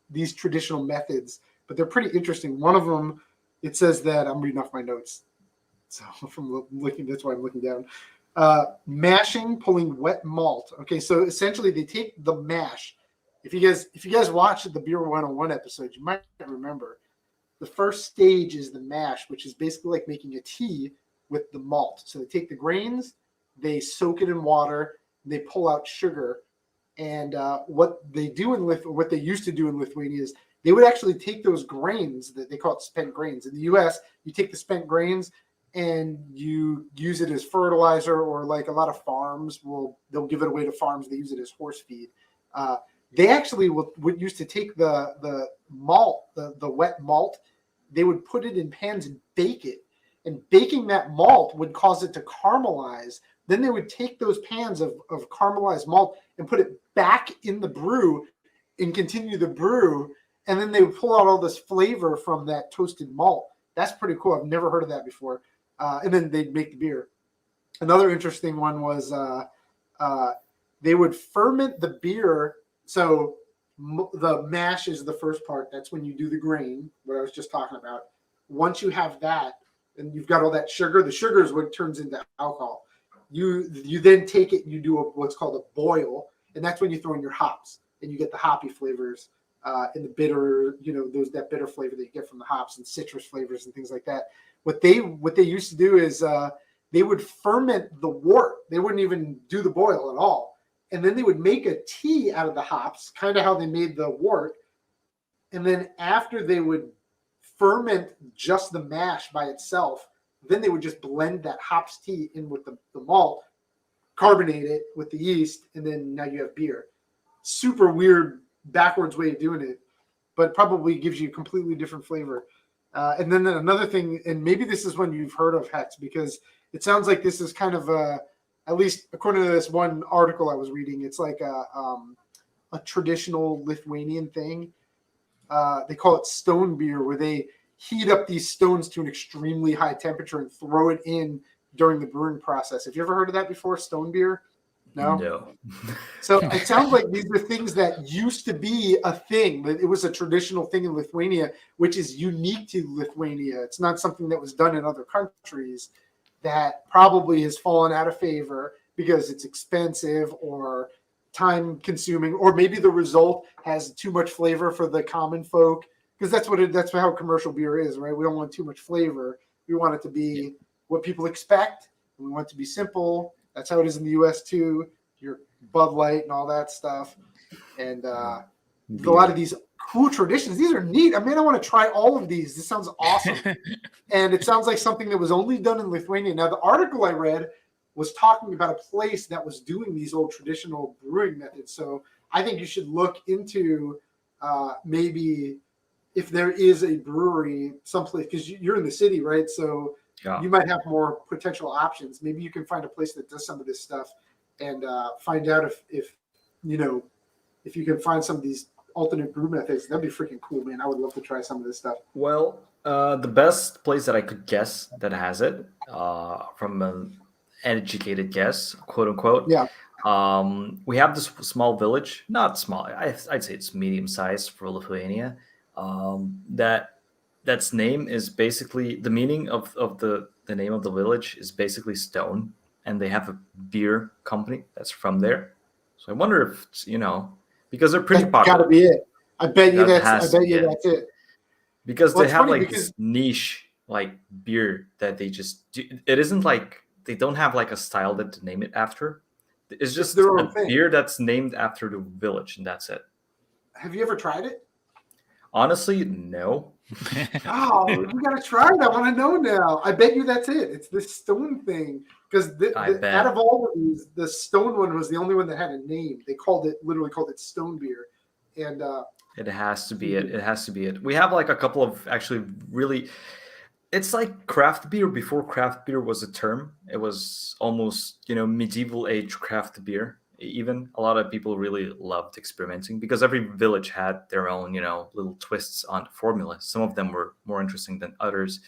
these traditional methods, but they're pretty interesting. One of them, it says that I'm reading off my notes, so from looking, that's why I'm looking down. Mashing, pulling wet malt. Okay, so essentially they take the mash. If you guys watched the Beer 101 episode, you might remember The first stage is the mash, which is basically like making a tea with the malt. So they take the grains, they soak it in water, they pull out sugar, and what they used to do in Lithuania is they would actually take those grains that they call it spent grains. In the U.S., you take the spent grains and you use it as fertilizer, or like a lot of farms they'll give it away to farms. They use it as horse feed. They actually would used to take the malt, the wet malt. They would put it in pans and bake it, and baking that malt would cause it to caramelize. Then they would take those pans of caramelized malt and put it back in the brew and continue the brew. And then they would pull out all this flavor from that toasted malt. That's pretty cool. I've never heard of that before. And then they'd make the beer. Another interesting one was they would ferment the beer. So the mash is the first part. That's when you do the grain, what I was just talking about. Once you have that, and you've got all that sugar, the sugar is what turns into alcohol. You then take it and you do what's called a boil, and that's when you throw in your hops, and you get the hoppy flavors and the bitter, that bitter flavor that you get from the hops, and citrus flavors and things like that. What they used to do is they would ferment the wort. They wouldn't even do the boil at all. And then they would make a tea out of the hops, kind of how they made the wort. And then after they would ferment just the mash by itself, then they would just blend that hops tea in with the malt, carbonate it with the yeast, and then now you have beer. Super weird, backwards way of doing it, but probably gives you a completely different flavor. And then another thing, and maybe this is one you've heard of, Hex, because it sounds like this is kind of at least according to this one article I was reading, it's like a traditional Lithuanian thing. They call it stone beer, where they heat up these stones to an extremely high temperature and throw it in during the brewing process. Have you ever heard of that before, stone beer? No. So it sounds like these are things that used to be a thing. It was a traditional thing in Lithuania, which is unique to Lithuania. It's not something that was done in other countries, that probably has fallen out of favor because it's expensive or time consuming, or maybe the result has too much flavor for the common folk, because that's how commercial beer is, right? We don't want too much flavor. We want it to be what people expect. We want it to be simple. That's how it is in the U.S. too. Your Bud Light and all that stuff, and a lot of these cool traditions. These are neat. I mean, I want to try all of these. This sounds awesome, and it sounds like something that was only done in Lithuania. Now, the article I read was talking about a place that was doing these old traditional brewing methods. So I think you should look into maybe if there is a brewery someplace, because you're in the city, right? So you might have more potential options. Maybe you can find a place that does some of this stuff and find out if you can find some of these alternate brew methods. That'd be freaking cool, man. I would love to try some of this stuff. Well, the best place that I could guess that has it, from an educated guess, quote unquote. Yeah. We have this small village, not small. I'd say it's medium sized for Lithuania. That's name is basically the meaning of the name of the village is basically stone, and they have a beer company that's from there. So I wonder if it's, because they're pretty popular. Got to be it. I bet you that's it. Because they have this niche like beer that they just do. It isn't like they don't have like a style that to name it after. It's just a beer that's named after the village, and that's it. Have you ever tried it? Honestly, no. Oh, you gotta try it. I want to know now. I bet you that's it. It's this stone thing, because out of all of these, the stone one was the only one that had a name. They literally called it stone beer, and it has to be it. It has to be it. We have like a couple of actually really. It's like craft beer before craft beer was a term. It was almost medieval age craft beer. Even a lot of people really loved experimenting because every village had their own, little twists on the formula. Some of them were more interesting than others.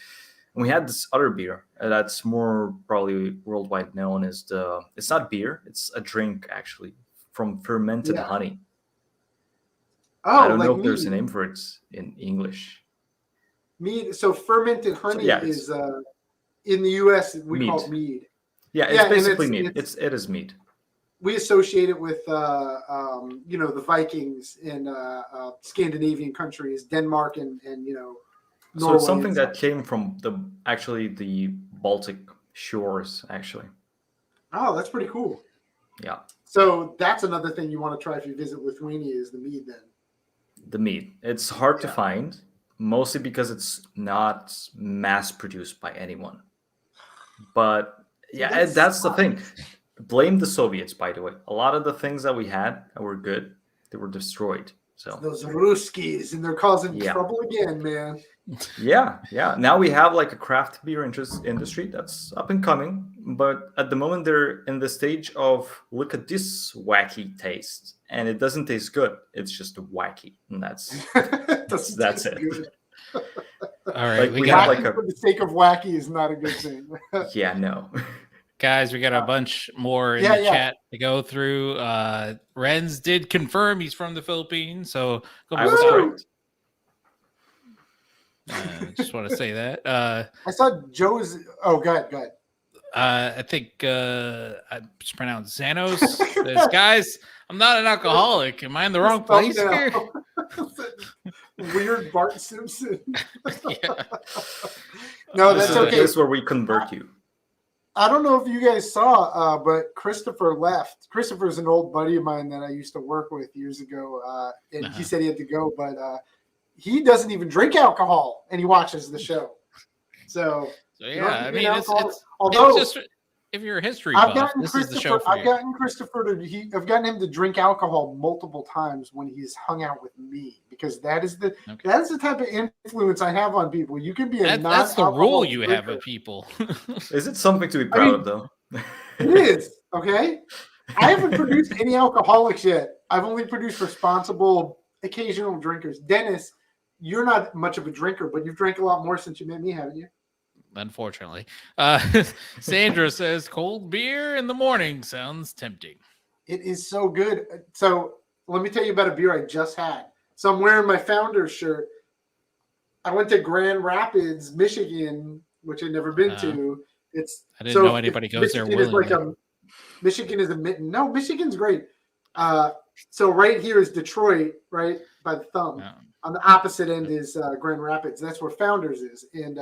And we had this other beer that's more probably worldwide known as it's not beer, it's a drink actually from fermented honey. Oh, I don't know if there's a name for it in English. Mead. So fermented honey is in the U.S. we call it mead. Yeah, it's basically mead. It is mead. We associate it with, the Vikings in Scandinavian countries, Denmark and So it's something and that came from the Baltic shores, actually. Oh, that's pretty cool. Yeah, So that's another thing you want to try if you visit Lithuania is the mead. Then the meat. It's hard to Yeah. find, mostly because it's not mass produced by anyone. But yeah, That that's the sucks. thing. Blame the Soviets, by the way. A lot of the things that we had that were good, they were destroyed. So Those Ruskies, and they're causing yeah. trouble again, man. Yeah, yeah. Now we have like a craft beer industry that's up and coming, but at the moment they're in the stage of look at this wacky taste, and it doesn't taste good. It's just wacky, and that's Doesn't that's taste it. good. All right, Like we we got have Wacky like for the sake of wacky is not a good thing. yeah, no. guys. We got a bunch more in yeah, the yeah. chat to go through. Renz did confirm he's from the Philippines, so I was Woo! correct. just want to say that. I saw Joe's. Oh, go ahead. I think it's pronounced Xanos. Says, guys, I'm not an alcoholic. Am I in the wrong place here? Weird Bart Simpson. Yeah. No, This that's is the okay. place where we convert you. I don't know if you guys saw, but Christopher left. Christopher's an old buddy of mine that I used to work with years ago, and he said he had to go, but he doesn't even drink alcohol, and he watches the show. So yeah, I mean, although it's just if you're a history buff, this is the show for you. I've gotten Christopher I've gotten him to drink alcohol multiple times when he's hung out with me, because that is the type of influence I have on people. You can be that's the rule you have with people. Is it something to be proud of, though? It is, okay? I haven't produced any alcoholics yet. I've only produced responsible, occasional drinkers. Dennis, you're not much of a drinker, but you've drank a lot more since you met me, haven't you? Unfortunately. Sandra says cold beer in the morning sounds tempting. It is so good. So let me tell you about a beer I just had. So I'm wearing my Founders shirt. I went to Grand Rapids, Michigan, which I'd never been to. I didn't know anybody goes there willingly. Michigan is a mitten. No, Michigan's great. So right here is Detroit, right by the thumb. Yeah. On the opposite end is Grand Rapids. That's where Founders is. And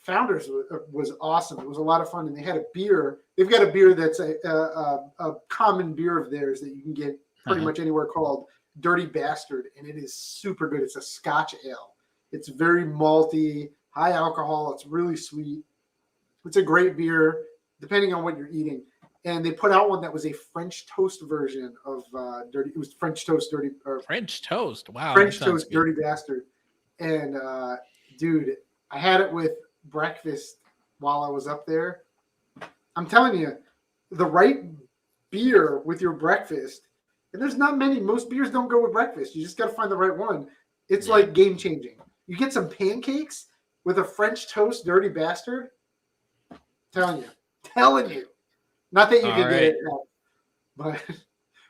Founders was awesome. It was a lot of fun. And they had a beer. They've got a beer that's a common beer of theirs that you can get pretty much anywhere, called Dirty Bastard. And it is super good. It's a Scotch ale. It's very malty, high alcohol. It's really sweet. It's a great beer, depending on what you're eating. And they put out one that was a French toast version of Dirty. It was French toast, dirty. Or French toast. Wow. French toast, Dirty Bastard. And dude, I had it with breakfast while I was up there. I'm telling you, the right beer with your breakfast, and there's not many. Most beers don't go with breakfast. You just got to find the right one. It's like game changing. You get some pancakes with a French toast, Dirty Bastard. Telling you. Not that you can get it now, but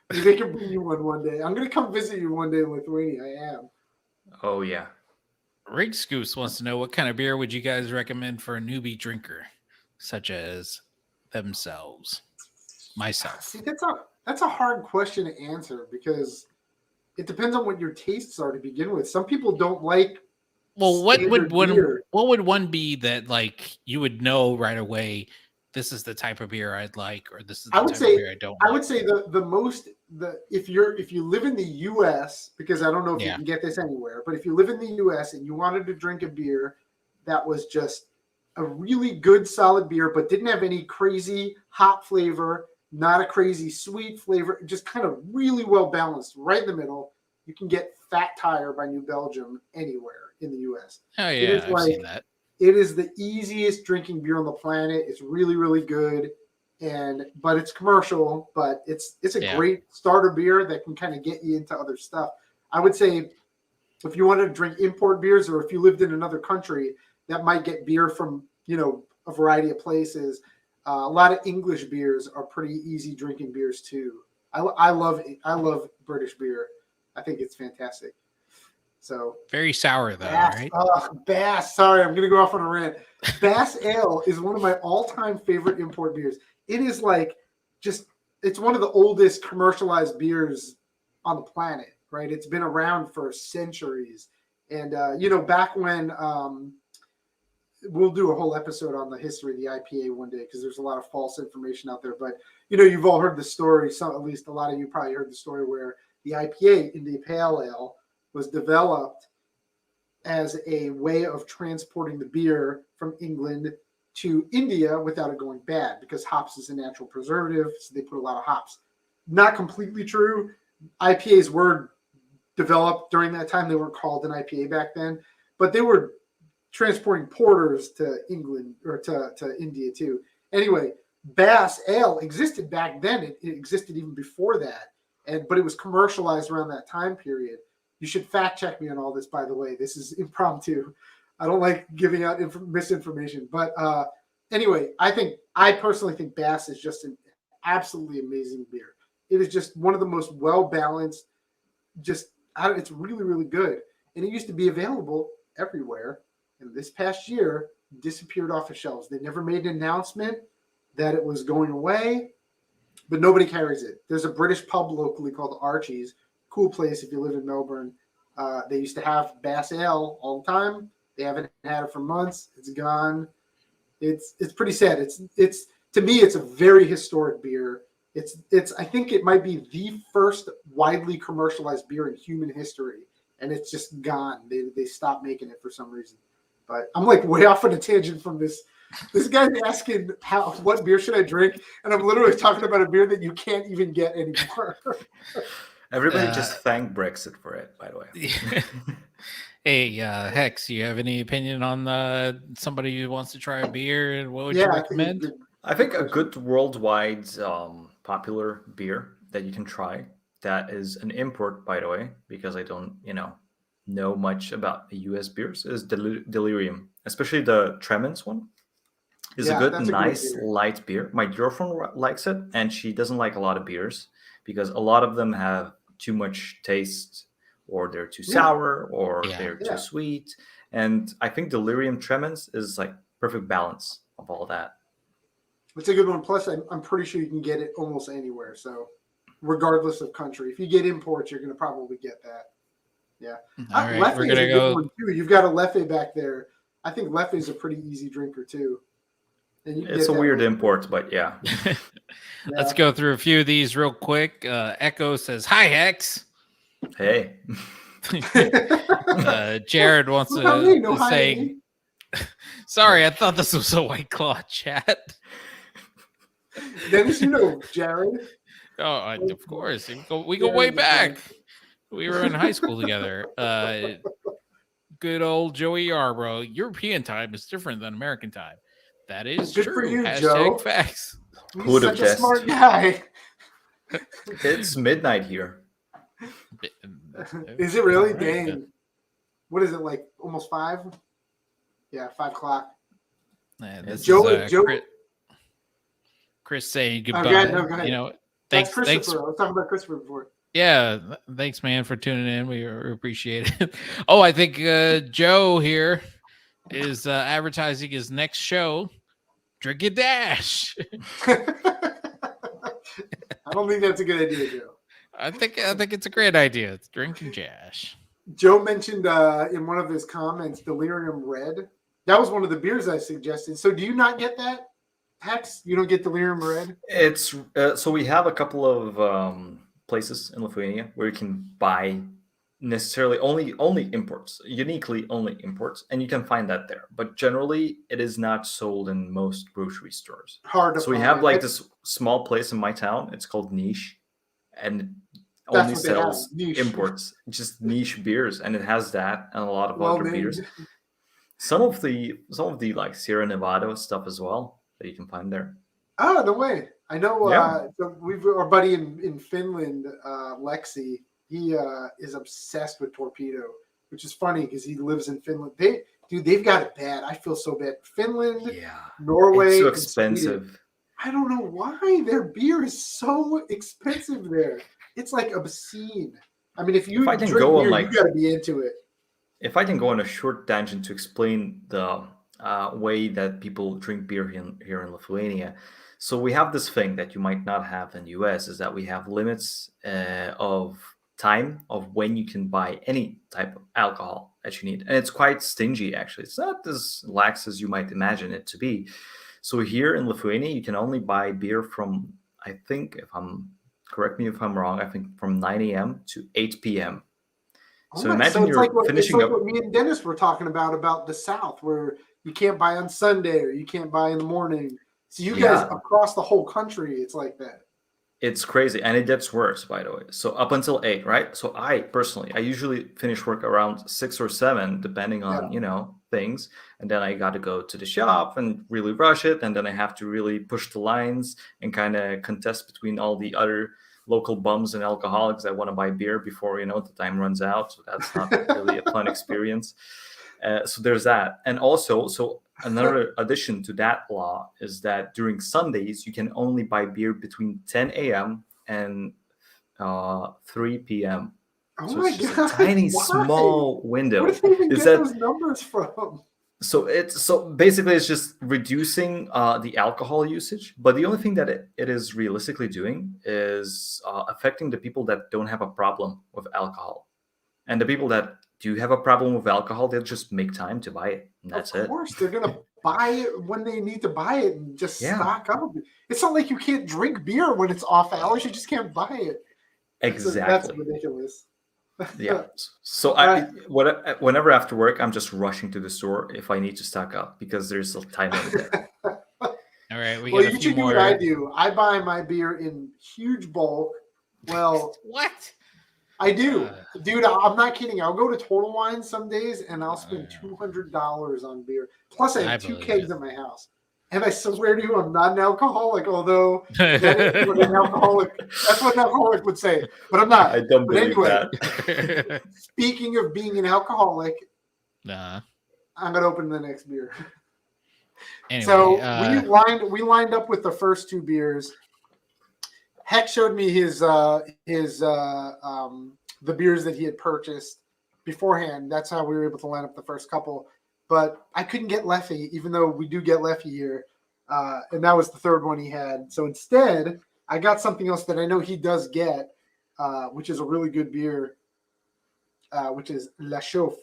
they can bring you one day. I'm going to come visit you one day in Lithuania. I am. Oh, yeah. Rick Scoops wants to know, what kind of beer would you guys recommend for a newbie drinker, such as myself? See, that's a hard question to answer, because it depends on what your tastes are to begin with. Some people don't like. Well, what would one be that, like, you would know right away, this is the type of beer I'd like, or this is the type of beer I don't like? I would say if you live in the US, because I don't know if you can get this anywhere, but if you live in the US and you wanted to drink a beer that was just a really good solid beer, but didn't have any crazy hop flavor, not a crazy sweet flavor, just kind of really well balanced, right in the middle, you can get Fat Tire by New Belgium anywhere in the US. Oh yeah, I've seen that. It is the easiest drinking beer on the planet. It's really, really good, but it's commercial. But it's a great starter beer that can kind of get you into other stuff. I would say, if you wanted to drink import beers, or if you lived in another country that might get beer from a variety of places, a lot of English beers are pretty easy drinking beers too. I love British beer. I think it's fantastic. So very sour though, right? Bass. Sorry, I'm gonna go off on a rant. Bass Ale is one of my all-time favorite import beers. It is it's one of the oldest commercialized beers on the planet, right? It's been around for centuries, And back when we'll do a whole episode on the history of the IPA one day because there's a lot of false information out there. But you've all heard the story. Some, at least a lot of you probably heard the story where the IPA, India Pale Ale, was developed as a way of transporting the beer from England to India without it going bad, because hops is a natural preservative, so they put a lot of hops. Not completely true. IPAs were developed during that time. They weren't called an IPA back then, but they were transporting porters to England or to India too. Anyway, Bass Ale existed back then. It existed even before that, but it was commercialized around that time period. You should fact check me on all this, by the way. This is impromptu. I don't like giving out misinformation. But anyway, I personally think Bass is just an absolutely amazing beer. It is just one of the most well-balanced, it's really, really good. And it used to be available everywhere. And this past year, disappeared off the shelves. They never made an announcement that it was going away, but nobody carries it. There's a British pub locally called Archie's. Cool place if you live in Melbourne. They used to have Bass Ale all the time. They haven't had it for months. It's gone. It's pretty sad. It's to me, it's a very historic beer. I think it might be the first widely commercialized beer in human history, and it's just gone. They stopped making it for some reason. But I'm like way off on a tangent from this. This guy's asking what beer should I drink, and I'm literally talking about a beer that you can't even get anymore. Everybody just thank Brexit for it, by the way. Hey, Hex, you have any opinion on somebody who wants to try a beer? And what would you recommend? I think a good worldwide popular beer that you can try, that is an import, by the way, because I don't, know much about the US beers, is Delirium. Especially the Tremens one is a good, nice, light beer. My girlfriend likes it, and she doesn't like a lot of beers because a lot of them have too much taste, or they're too sour, or they're too sweet. And I think Delirium Tremens is like perfect balance of all that. It's a good one. Plus, I'm pretty sure you can get it almost anywhere. So, regardless of country, if you get imports, you're going to probably get that. Yeah. All right, Leffe we're gonna go. One too. You've got a Leffe back there. I think Leffe is a pretty easy drinker too. And it's a weird import, but yeah. Let's go through a few of these real quick. Echo says, "Hi, Hex." Hey. Jared wants to say, "Sorry, I thought this was a White Claw chat." Dennis, Jared. Oh, of course. We go way back. We were in high school together. Good old Joey Yarbrough. European time is different than American time. That is good true. For you, Hashtag Joe. facts. He's such a smart guy. It's midnight here. Is it really? Dang. What is it, like almost 5? Yeah, 5 o'clock. This Joe, is Chris saying goodbye. Go ahead. Thanks. I was talking about Christopher before. Yeah, thanks, man, for tuning in. We appreciate it. Oh, I think Joe here is advertising his next show, Drink and Dash. I don't think that's a good idea, Joe. I think it's a great idea. It's Drink and Dash. Joe mentioned in one of his comments Delirium Red. That was one of the beers I suggested. So do you not get that, Hex? You don't get Delirium Red? It's so we have a couple of places in Lithuania where you can buy necessarily only imports, uniquely only imports, and you can find that there. But generally, it is not sold in most grocery stores. Hard to So we have like this small place in my town. It's called Niche, and it only sells imports, just niche beers, and it has that and a lot of other beers. Some of the like Sierra Nevada stuff as well that you can find there. Oh, no way. I know so we've our buddy in Finland, Lexi, he is obsessed with Torpedo, which is funny because he lives in Finland. They've got it bad. I feel so bad. Finland, Norway, it's so expensive. Sweden. I don't know why their beer is so expensive there. It's like obscene. I mean, if I can drink beer, you got to be into it. If I can go on a short tangent to explain the way that people drink beer here in Lithuania. So we have this thing that you might not have in the US, is that we have limits of time of when you can buy any type of alcohol. that you need. And it's quite stingy, actually. It's not as lax as you might imagine it to be. So here in Lithuania, you can only buy beer from, I think, correct me if I'm wrong, I think from 9 a.m. to 8 p.m. Oh So my, imagine so it's you're like finishing up. what me and Dennis were talking about the South, where you can't buy on Sunday or you can't buy in the morning. So you guys Yeah. across the whole country, it's like that. It's crazy, and it gets worse, by the way. So up until 8, right? So I personally, I usually finish work around 6 or 7, depending on things, and then I got to go to the shop and really rush it, and then I have to really push the lines and kind of contest between all the other local bums and alcoholics that want to buy beer before the time runs out. So that's not really a fun experience. So there's that, and also so. Another addition to that law is that during Sundays, you can only buy beer between 10 a.m. and 3 p.m. Oh So my it's just God. a tiny, Why? small window. Where did they even Is get that those numbers from? so basically it's just reducing the alcohol usage, but the only thing that it is realistically doing is affecting the people that don't have a problem with alcohol, and the people that do have a problem with alcohol, they'll just make time to buy it, and that's Of it. course, they're gonna buy it when they need to buy it and just Yeah. stock up. It's not like you can't drink beer when it's off hours; you just can't buy it. That's Exactly. ridiculous. Yeah. So whenever after work, I'm just rushing to the store if I need to stock up because there's a time limit there. All right, we Well, got a you few should do more. what I do. I buy my beer in huge bulk. Well, What? I do, dude. I'm not kidding. I'll go to Total Wine some days and I'll spend $200 on beer. Plus, I I have 2 believe kegs it. at my house. And I swear to you, I'm not an alcoholic. Although that is what an alcoholic. That's what an alcoholic would say. But I'm not. I don't But believe anyway, that. speaking of being an alcoholic, Nah. I'm gonna open the next beer. Anyway, So we lined up with the first 2 beers. Heck showed me the beers that he had purchased beforehand. That's how we were able to line up the first couple. But I couldn't get Leffy, even though we do get Leffy here, and that was the third one he had. So instead, I got something else that I know he does get, which is a really good beer, which is La Chauffe.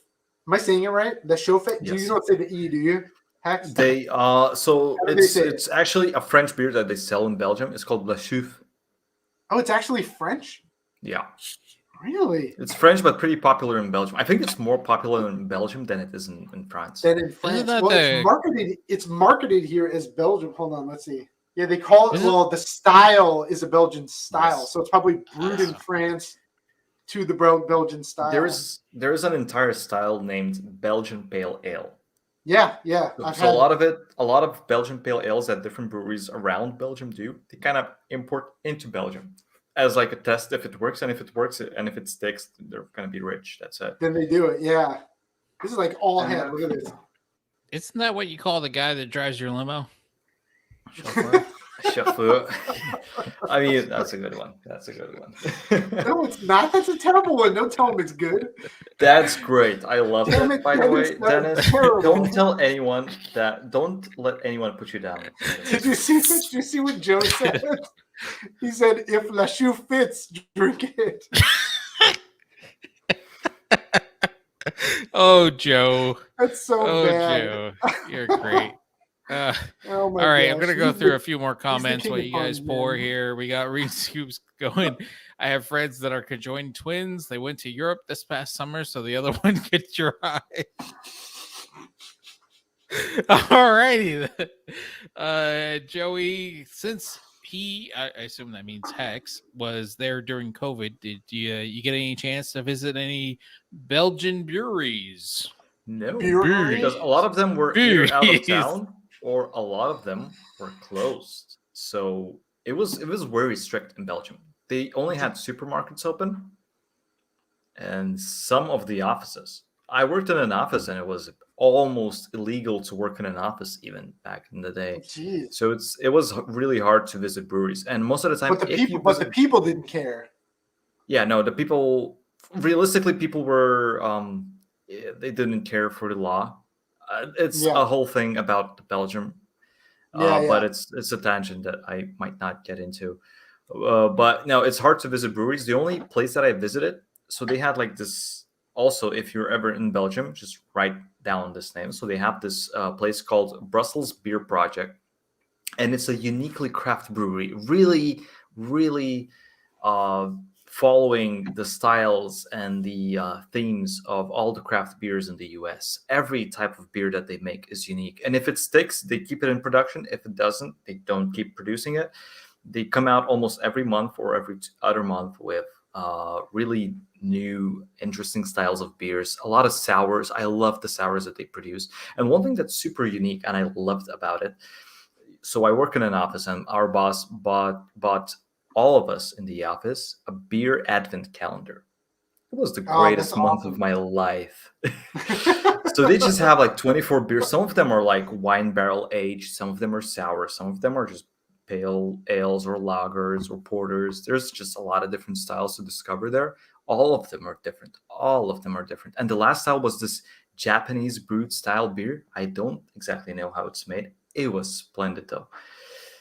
Am I saying it right? La Chauffe. Do Yes. you don't say the E? Do you? Hex? They so How do they say it's actually a French beer that they sell in Belgium. It's called La Chouffe. Oh, it's actually French. Yeah, Really? it's French, but pretty popular in Belgium. I think it's more popular in Belgium than it is in France. Then in France, that well, the- it's marketed here as Belgium. Hold on, let's see. Yeah, they call it. Is it- Well, the style is a Belgian style, Yes. so it's probably brewed in Ah. France to the Belgian style. There is an entire style named Belgian Pale Ale. yeah. So a lot of Belgian pale ales that different breweries around Belgium do, they kind of import into Belgium as like a test if it works, and if it works and if it sticks, they're gonna be rich. That's it. Then they do it. Yeah, this is like all head. Look at this. isn't that what you call the guy that drives your limo? Chauffeur? Chauffeur. I mean, that's a good one. No, it's not. That's a terrible one. Don't tell him it's good. That's great. I love Damn that. it, By the Dennis, way, that's Dennis, terrible. don't tell anyone that. Don't let anyone put you down. Did you see what Joe said? He said, "If La Chouffe fits, drink it." Oh, Joe. That's so Oh, bad. Joe. You're great. Oh my All right, I'm gosh. gonna go He's through the- a few more comments king while of you guys puns, pour man. here. We got Reed Scoops going. I have friends that are conjoined twins. They went to Europe this past summer, so the other one could try. All righty. Joey, since I assume that means Hex, was there during COVID, did you get any chance to visit any Belgian breweries? No, Breweries. because a lot of them were either out of Breweries. town or a lot of them were closed. So it was very strict in Belgium. They only had supermarkets open and some of the offices. I worked in an office and it was almost illegal to work in an office even back in the day. Jeez. So it was really hard to visit breweries, and most of the time, But if you the visit, people didn't care. yeah, no, the people realistically, people were they didn't care for the law. It's Yeah. a whole thing about Belgium, Yeah, but it's a tangent that I might not get into. But no, it's hard to visit breweries. The only place that I visited, so they had like this Also, if you're ever in Belgium, just write down this name. So they have this place called Brussels Beer Project, and it's a uniquely craft brewery. Really, really uh, following the styles and the themes of all the craft beers in the US. Every type of beer that they make is unique. And if it sticks, they keep it in production. If it doesn't, they don't keep producing it. They come out almost every month or every other month with really new, interesting styles of beers. A lot of sours. I love the sours that they produce. And one thing that's super unique and I loved about it. So I work in an office, and our boss bought all of us in the office a beer advent calendar. It was the Oh, that's greatest month of awesome. my life. So they just have like 24 beers. Some of them are like wine barrel aged, some of them are sour, some of them are just pale ales or lagers or porters. There's just a lot of different styles to discover there. All of them are different. All of them are different. And the last style was this Japanese brewed style beer. I don't exactly know how it's made. It was splendid though.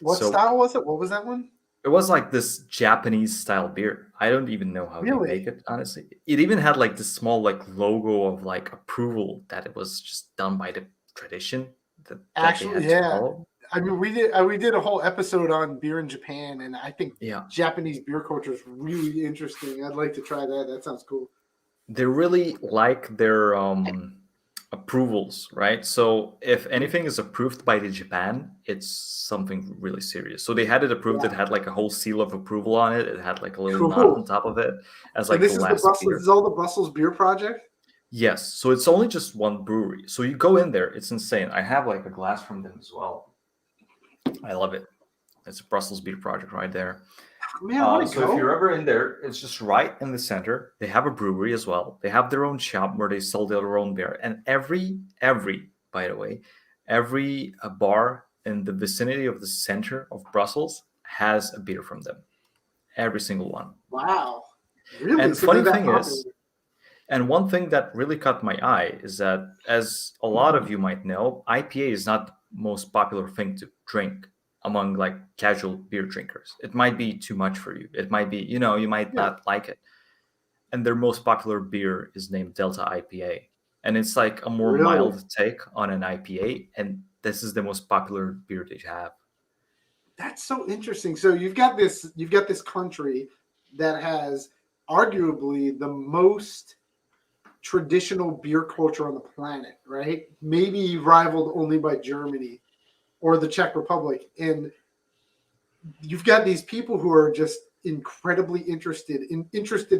What So style was it? What was that one? it was like this Japanese style beer. I don't even know how they make Really? it, honestly. It even had like this small like logo of like approval that it was just done by the tradition that they Actually, had to yeah. follow. I mean, we did a whole episode on beer in Japan, and I think Yeah. Japanese beer culture is really interesting. I'd like to try that. That sounds cool. They really like their approvals, right? So if anything is approved by the Japan, it's something really serious. So they had it approved. It Yeah. had like a whole seal of approval on it. It had like a little knot on Cool. top of it as And like the this is the last Brussels. beer. This is all the Brussels Beer Project. Yes, so it's only just one brewery. So you go in there, it's insane. I have like a glass from them as well. I love it. It's a Brussels Beer Project right there. Man, I want to So if go. you're ever in there, it's just right in the center. They have a brewery as well. They have their own shop where they sell their own beer. And by the way, every bar in the vicinity of the center of Brussels has a beer from them. Every single one. Wow. Really? And So they're funny that thing popular? is, and one thing that really caught my eye is that, as a lot of you might know, IPA is not the most popular thing to drink among like casual beer drinkers. It might be too much for you. It might be, you might Yeah. not like it. And their most popular beer is named Delta IPA. And it's like a more Really? mild take on an IPA. And this is the most popular beer they have. That's so interesting. So you've got this country that has arguably the most traditional beer culture on the planet, right? Maybe rivaled only by Germany or the Czech Republic. And you've got these people who are just incredibly interested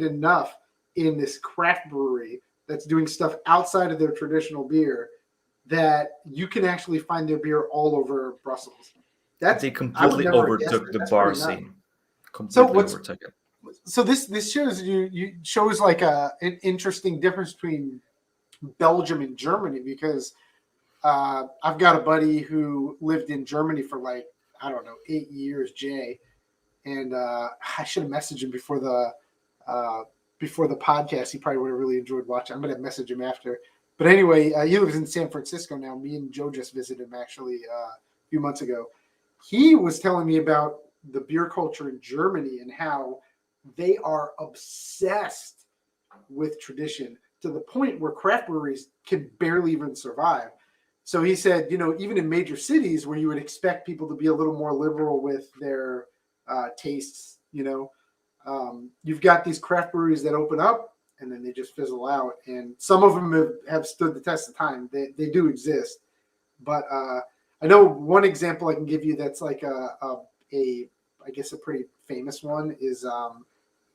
enough in this craft brewery that's doing stuff outside of their traditional beer that you can actually find their beer all over Brussels. They completely overtook the bar scene. Completely overtook it. So this shows you shows like an interesting difference between Belgium and Germany, because I've got a buddy who lived in Germany for like, I don't know, 8 years, Jay, and I should have messaged him before the podcast. He probably would have really enjoyed watching. I'm gonna message him after. But anyway, he lives in San Francisco now. Me and Joe just visited him actually a few months ago. He was telling me about the beer culture in Germany and how they are obsessed with tradition to the point where craft breweries can barely even survive. So he said, even in major cities where you would expect people to be a little more liberal with their tastes, you've got these craft breweries that open up and then they just fizzle out. And some of them have stood the test of time. They do exist. But I know one example I can give you that's like I guess a pretty famous one is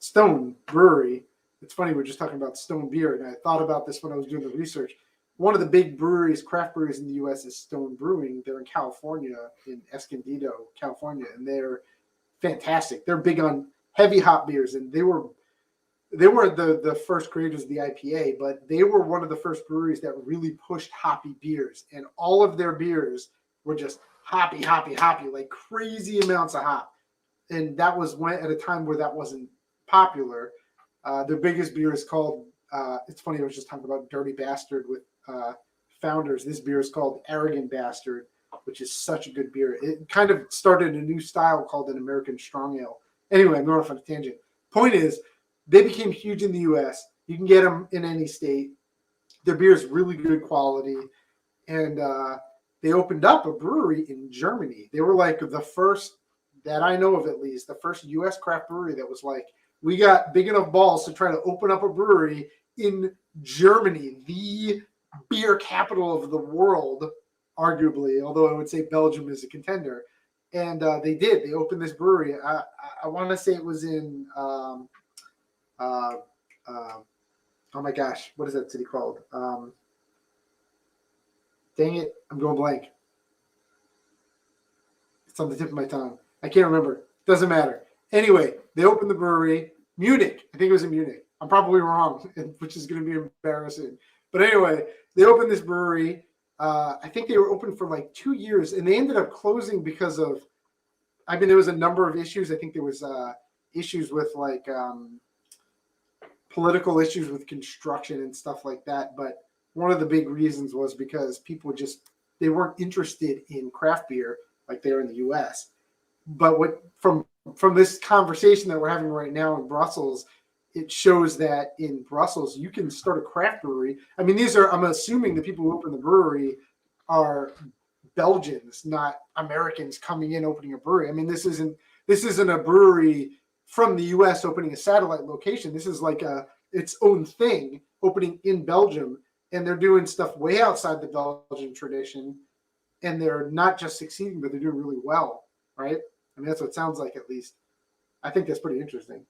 Stone Brewery. It's funny, we're just talking about Stone beer, and I thought about this when I was doing the research. One of the big breweries, craft breweries in the U.S. is Stone Brewing. They're in California, in Escondido, California, and they're fantastic. They're big on heavy hop beers, and they were the first creators of the IPA, but they were one of the first breweries that really pushed hoppy beers, and all of their beers were just hoppy, like crazy amounts of hop. And that was at a time where that wasn't popular. Their biggest beer is called, it's funny, I was just talking about Dirty Bastard with Founders. This beer is called Arrogant Bastard, which is such a good beer. It kind of started a new style called an American Strong Ale. Anyway, I'm going off on a tangent. Point is, they became huge in the U.S. You can get them in any state. Their beer is really good quality, and they opened up a brewery in Germany. They were like the first that I know of, at least, the first U.S. craft brewery that was like, we got big enough balls to try to open up a brewery in Germany, the beer capital of the world, arguably, although I would say Belgium is a contender. And they did. They opened this brewery. I want to say it was in, oh my gosh, what is that city called? Dang it, I'm going blank. It's on the tip of my tongue. I can't remember. Doesn't matter. Anyway, they opened the brewery. Munich. I think it was in Munich. I'm probably wrong, which is going to be embarrassing. But anyway, they opened this brewery. I think they were open for like 2 years, and they ended up closing because of, there was a number of issues. I think there was issues with like political issues with construction and stuff like that. But one of the big reasons was because people they weren't interested in craft beer like they are in the U.S. But what from this conversation that we're having right now in Brussels, it shows that in Brussels you can start a craft brewery. I'm assuming the people who open the brewery are Belgians, not Americans coming in opening a brewery. This isn't a brewery from the U.S. opening a satellite location. This is like its own thing opening in Belgium, and they're doing stuff way outside the Belgian tradition, and they're not just succeeding, but they're doing really well, right? That's what it sounds like, at least. I think that's pretty interesting.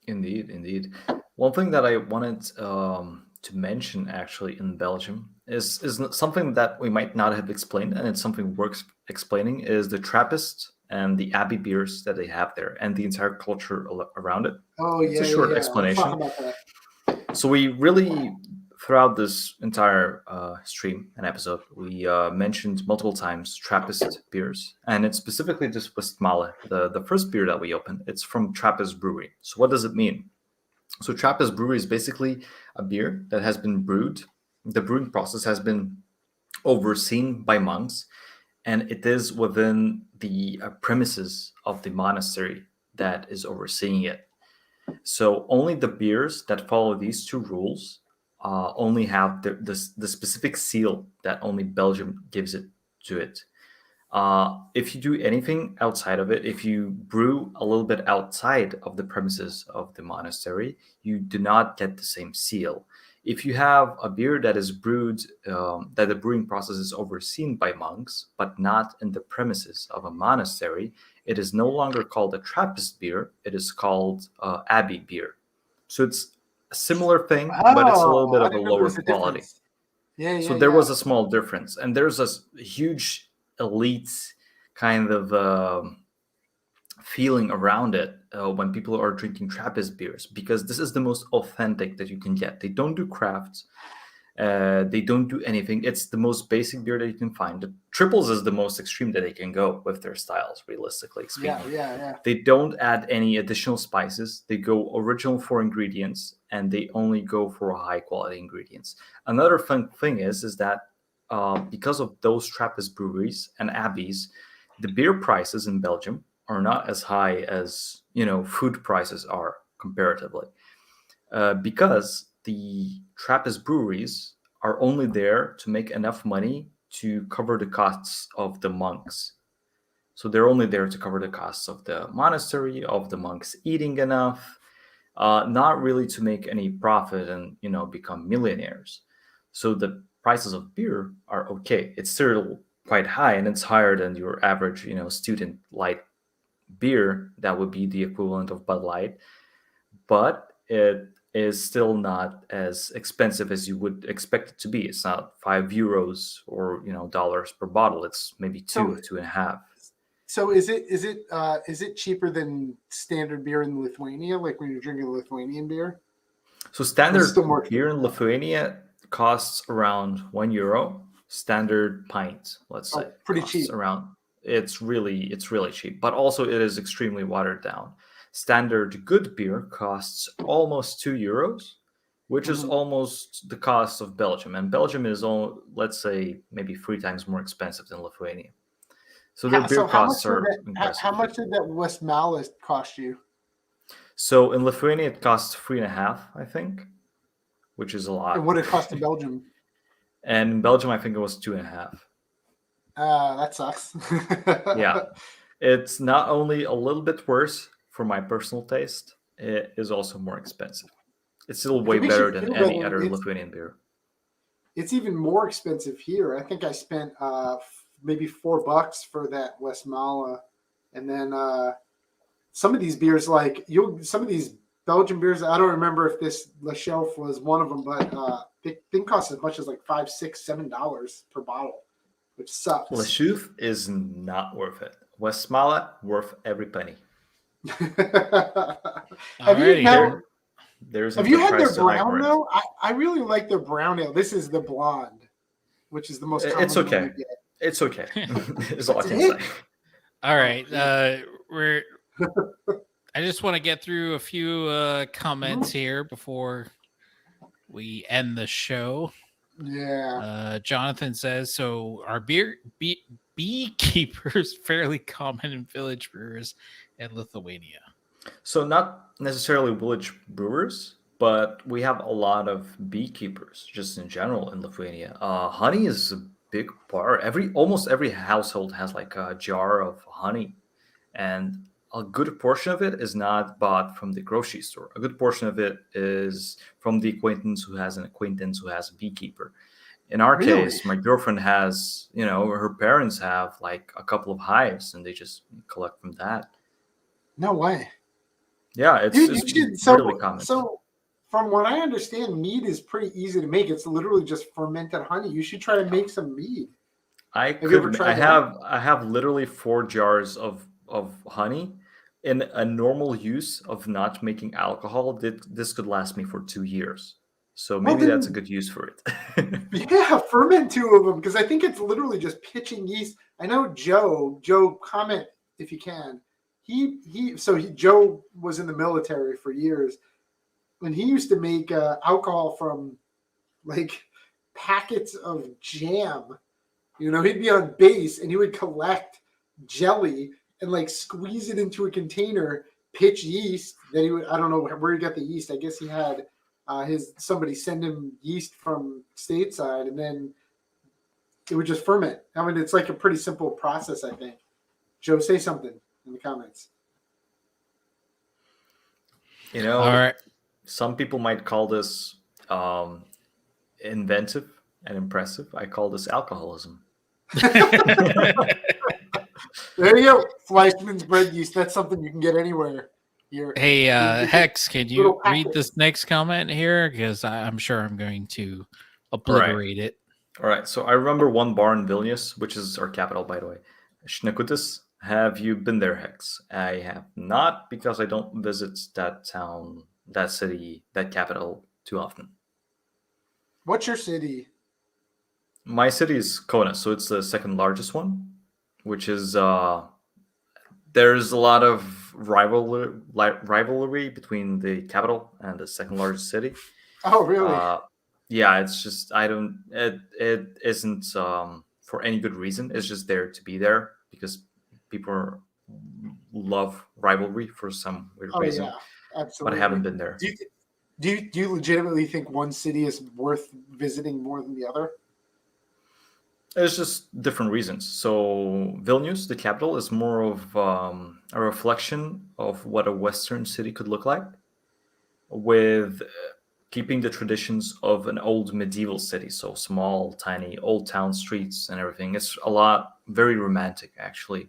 Indeed. One thing that I wanted to mention actually in Belgium is something that we might not have explained, and it's something worth explaining, is the Trappist and the Abbey beers that they have there and the entire culture around it. Oh, yeah. It's a short explanation. Let's talk about that. So we really, throughout this entire stream and episode, we mentioned multiple times Trappist beers, and it's specifically this Westmalle, the first beer that we opened. It's from Trappist Brewery. So what does it mean? So Trappist Brewery is basically a beer that has been brewed. The brewing process has been overseen by monks, and it is within the premises of the monastery that is overseeing it. So only the beers that follow these two rules only have the specific seal that only Belgium gives it to it. If you do anything outside of it, if you brew a little bit outside of the premises of the monastery, you do not get the same seal. If you have a beer that is brewed, that the brewing process is overseen by monks, but not in the premises of a monastery, it is no longer called a Trappist beer. It is called Abbey beer. So it's a similar thing, but it's a little bit of a lower quality. So there was a small difference, and there's a huge elite kind of feeling around it when people are drinking Trappist beers, because this is the most authentic that you can get. They don't do crafts. They don't do anything. It's the most basic beer that you can find. The triples is the most extreme that they can go with their styles, realistically speaking. Yeah. They don't add any additional spices. They go original 4 ingredients, and they only go for high quality ingredients. Another fun thing is that because of those Trappist breweries and abbeys, the beer prices in Belgium are not as high as food prices are comparatively, because the Trappist breweries are only there to make enough money to cover the costs of the monks. So they're only there to cover the costs of the monastery, of the monks eating enough, not really to make any profit and become millionaires. So the prices of beer are okay. It's still quite high, and it's higher than your average student light beer that would be the equivalent of Bud Light, but it is still not as expensive as you would expect it to be. It's not €5 or dollars per bottle. It's maybe two and a half. So is it cheaper than standard beer in Lithuania, like when you're drinking Lithuanian beer? So standard beer in Lithuania costs around €1. Standard pint, let's say, pretty cheap. It's really cheap, but also it is extremely watered down. Standard good beer costs almost €2, which is almost the cost of Belgium. And Belgium is, let's say, maybe 3 times more expensive than Lithuania. So their beer costs are impressive. How much did that Westmalle cost you? So in Lithuania, it costs 3.5, I think, which is a lot. And what it cost in Belgium? And in Belgium, I think it was 2.5. That sucks. Yeah, it's not only a little bit worse for my personal taste, it is also more expensive. It's still If way it makes you better than feel any better, other Lithuanian beer. it's even more expensive here. I think I spent maybe $4 for that Westmalle, and then some of these beers, like some of these Belgian beers, I don't remember if this La Shelf was one of them, but they can cost as much as like $5, $6, $7 per bottle, which Le sucks. Chouffe is not worth it. Westmalle, worth every penny. Have you Alrighty. now? There's Have no you had their price to hide brown for it. though? I really like their brown ale. This is the blonde, which is the most common It's one okay. you get. It's okay. Is all I That's can it? say. All right. I just want to get through a few comments here before we end the show. Yeah. Jonathan says, so are beekeepers fairly common in village brewers in Lithuania? So not necessarily village brewers, but we have a lot of beekeepers just in general in Lithuania. Honey is a big part. Almost every household has like a jar of honey, and a good portion of it is not bought from the grocery store. A good portion of it is from the acquaintance who has an acquaintance who has a beekeeper. In our Really? case, my girlfriend has, her parents have like a couple of hives, and they just collect from that. No way. Yeah, Dude, it's you should. really common. So, from what I understand, mead is pretty easy to make. It's literally just fermented honey. You should try to make some mead. Have you ever tried that? I have literally 4 jars of honey. In a normal use of not making alcohol, this could last me for 2 years. So Well, maybe that's a then, good use for it. yeah, ferment two of them because I think it's literally just pitching yeast. I know Joe. Joe, comment if you can. Joe was in the military for years, and he used to make alcohol from like packets of jam. He'd be on base and he would collect jelly and like squeeze it into a container, pitch yeast. Then I don't know where he got the yeast. I guess he had somebody send him yeast from stateside, and then it would just ferment. I mean, it's like a pretty simple process, I think. Joe, say something in the comments. All right. Some people might call this inventive and impressive. I call this alcoholism. There you go. Fleischmann's bread yeast. That's something you can get anywhere here. Hey, Hex, can you Little read packet. this next comment here? Because I'm sure I'm going to obliterate it. All right. So I remember one bar in Vilnius, which is our capital, by the way. Šnekutis. Have you been there, Hex? I have not, because I don't visit that town, that city, that capital too often. What's your city? My city is Kaunas, so it's the second largest one, which is there's a lot of rivalry between the capital and the second largest city. Oh, really? Yeah, it's just it isn't for any good reason. It's just there to be there because people love rivalry for some weird reason. Yeah, absolutely. But I haven't been there. Do you legitimately think one city is worth visiting more than the other? It's just different reasons. So Vilnius, the capital, is more of a reflection of what a Western city could look like, with keeping the traditions of an old medieval city. So small, tiny, old town streets and everything. It's very romantic, actually.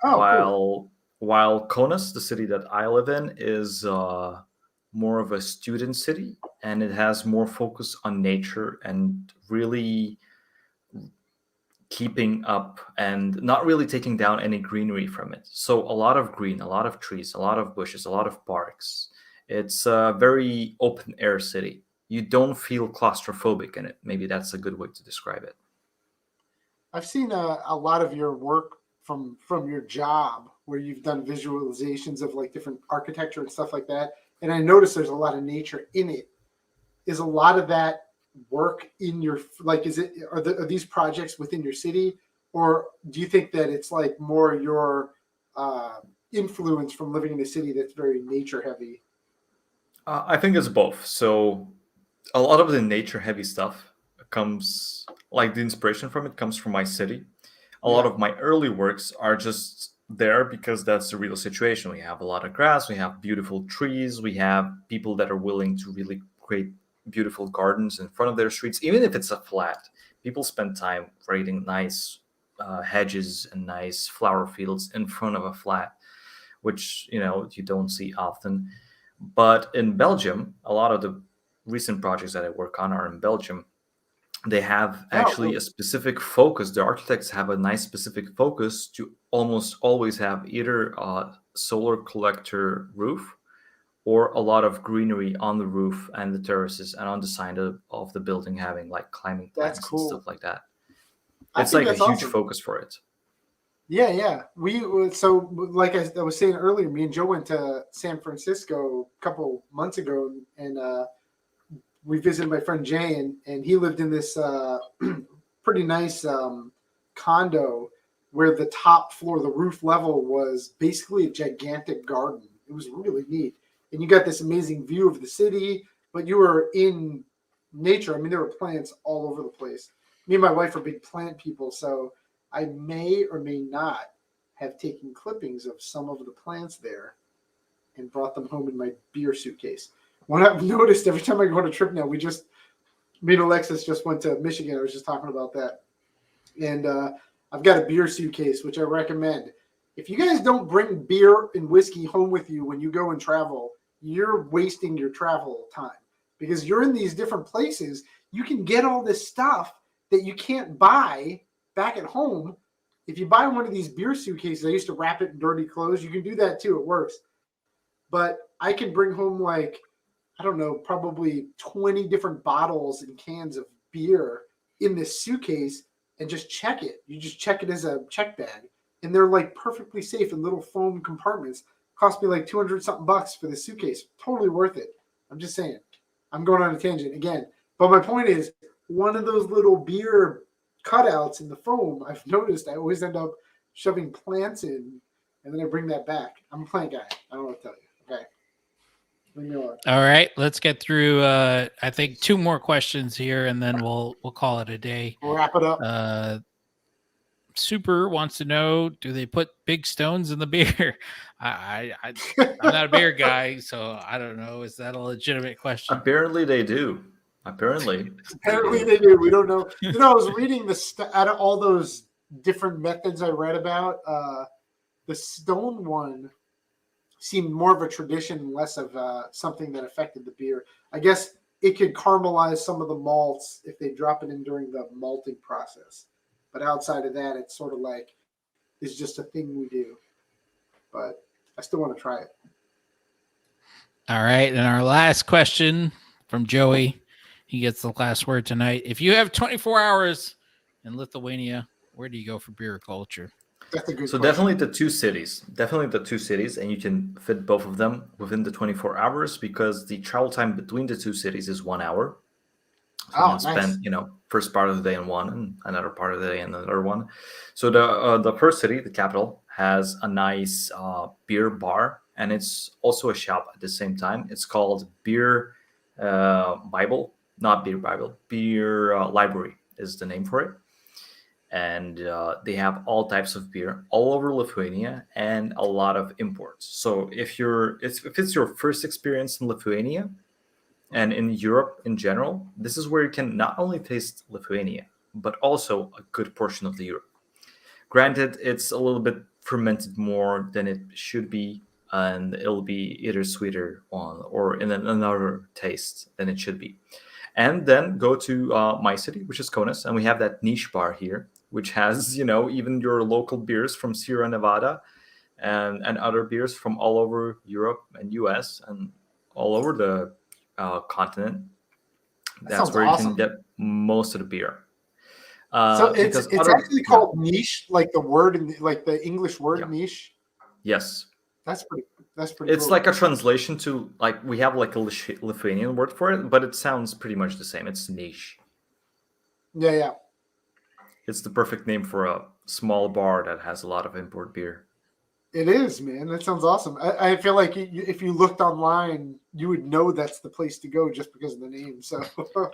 Oh, While Kaunas, the city that I live in, is more of a student city, and it has more focus on nature and really keeping up and not really taking down any greenery from it. So a lot of green, a lot of trees, a lot of bushes, a lot of parks. It's a very open air city. You don't feel claustrophobic in it. Maybe that's a good way to describe it. I've seen a lot of your work from your job where you've done visualizations of like different architecture and stuff like that. And I noticed there's a lot of nature in it. Is a lot of that work in your, like, are these projects within your city, or do you think that it's like more your influence from living in a city that's very nature heavy? I think it's both. So a lot of the nature heavy stuff comes, like the inspiration from it comes from my city. A lot Yeah, of my early works are just there because that's the real situation. We have a lot of grass, we have beautiful trees, we have people that are willing to really create beautiful gardens in front of their streets, even if it's a flat. People spend time creating nice hedges and nice flower fields in front of a flat, which you don't see often. But in Belgium, a lot of the recent projects that I work on are in Belgium. They have oh, actually a specific focus. The architects have a nice specific focus to almost always have either a solar collector roof or a lot of greenery on the roof and the terraces and on the side of the building having like climbing that's plants and cool. stuff like that. I It's think like a that's huge awesome. focus for it. Yeah, yeah. So like I was saying earlier, me and Joe went to San Francisco a couple months ago, and we visited my friend Jay, and he lived in this pretty nice condo where the top floor, the roof level, was basically a gigantic garden. It was really neat, and you got this amazing view of the city, but you were in nature. I mean, there were plants all over the place. Me and my wife are big plant people, so I may or may not have taken clippings of some of the plants there and brought them home in my beer suitcase. What I've noticed every time I go on a trip now, me and Alexis just went to Michigan. I was just talking about that. And I've got a beer suitcase, which I recommend. If you guys don't bring beer and whiskey home with you when you go and travel, you're wasting your travel time because you're in these different places. You can get all this stuff that you can't buy back at home. If you buy one of these beer suitcases, I used to wrap it in dirty clothes. You can do that too. It works. But I can bring home I don't know, probably 20 different bottles and cans of beer in this suitcase and just check it. You just check it as a check bag. And they're like perfectly safe in little foam compartments. Cost me like 200 something bucks for the suitcase. Totally worth it. I'm just saying. I'm going on a tangent again. But my point is, one of those little beer cutouts in the foam, I've noticed I always end up shoving plants in and then I bring that back. I'm a plant guy. I don't know what to tell you. Okay. Leave me alone. All right, let's get through. I think two more questions here, and then we'll call it a day. We'll wrap it up. Super wants to know: do they put big stones in the beer? I'm not a beer guy, so I don't know. Is that a legitimate question? Apparently they do. Apparently They do. We don't know. I was reading out of all those different methods I read about, the stone one seemed more of a tradition, less of something that affected the beer. I guess it could caramelize some of the malts if they drop it in during the malting process. But outside of that, it's sort of like it's just a thing we do. But I still want to try it. All right, and our last question from Joey. He gets the last word tonight. If you have 24 hours in Lithuania, where do you go for beer culture? That's a good So question. definitely the two cities, and you can fit both of them within the 24 hours because the travel time between the two cities is 1 hour. So you can spend, first part of the day in one and another part of the day in another one. So the first city, the capital, has a nice beer bar, and it's also a shop at the same time. It's called Beer Bible, not Beer Bible, Beer Library is the name for it. And they have all types of beer all over Lithuania and a lot of imports. So if it's your first experience in Lithuania and in Europe in general, this is where you can not only taste Lithuania but also a good portion of the Europe. Granted, it's a little bit fermented more than it should be, and it'll be either sweeter or in another taste than it should be. And then go to my city, which is Kaunas, and we have that niche bar here, which has even your local beers from Sierra Nevada and other beers from all over Europe and US and all over the continent. That's where awesome. you can get most of the beer. So it's actually called niche, like the word like the English word niche. Yes. That's pretty. It's cool. like a translation to we have like a Lithuanian word for it, but it sounds pretty much the same. It's niche. Yeah. It's the perfect name for a small bar that has a lot of import beer. It is, man. That sounds awesome. I feel like if you looked online, you would know that's the place to go just because of the name. So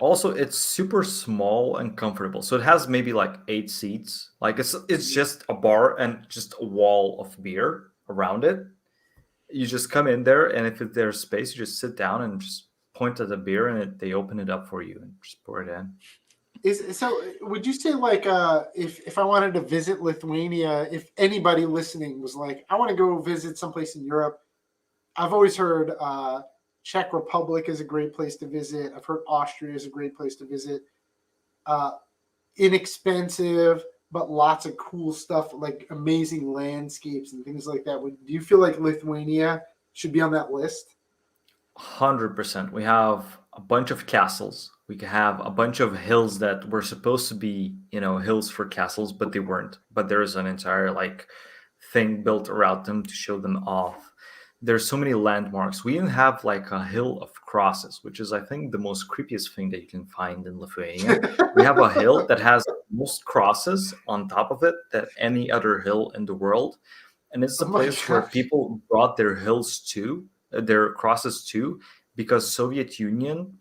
Also, it's super small and comfortable. So it has maybe like 8 seats. Like it's just a bar and just a wall of beer around it. You just come in there, and if there's space, you just sit down and just point at the beer, and they open it up for you and just pour it in. would you say like if I wanted to visit Lithuania, if anybody listening was like, I want to go visit someplace in Europe, I've always heard Czech Republic is a great place to visit. I've heard Austria is a great place to visit. Inexpensive, but lots of cool stuff, like amazing landscapes and things like that. Do you feel like Lithuania should be on that list? 100%. We have a bunch of castles. We have a bunch of hills that were supposed to be, hills for castles, but they weren't. But there is an entire like thing built around them to show them off. There's so many landmarks. We even have like a hill of crosses, which is, I think, the most creepiest thing that you can find in Lithuania. We have a hill that has the most crosses on top of it than any other hill in the world. And it's a Oh my place where gosh. people brought their their crosses to, because Soviet Union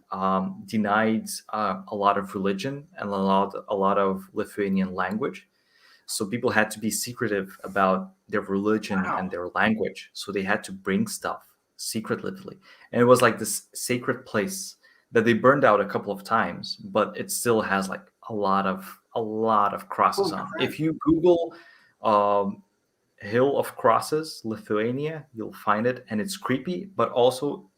denied a lot of religion and a lot of Lithuanian language. So people had to be secretive about their religion and their language. So they had to bring stuff secretively. And it was like this sacred place that they burned out a couple of times, but it still has like a lot of crosses Holy on. crap. If you Google Hill of Crosses, Lithuania, you'll find it, and it's creepy, but also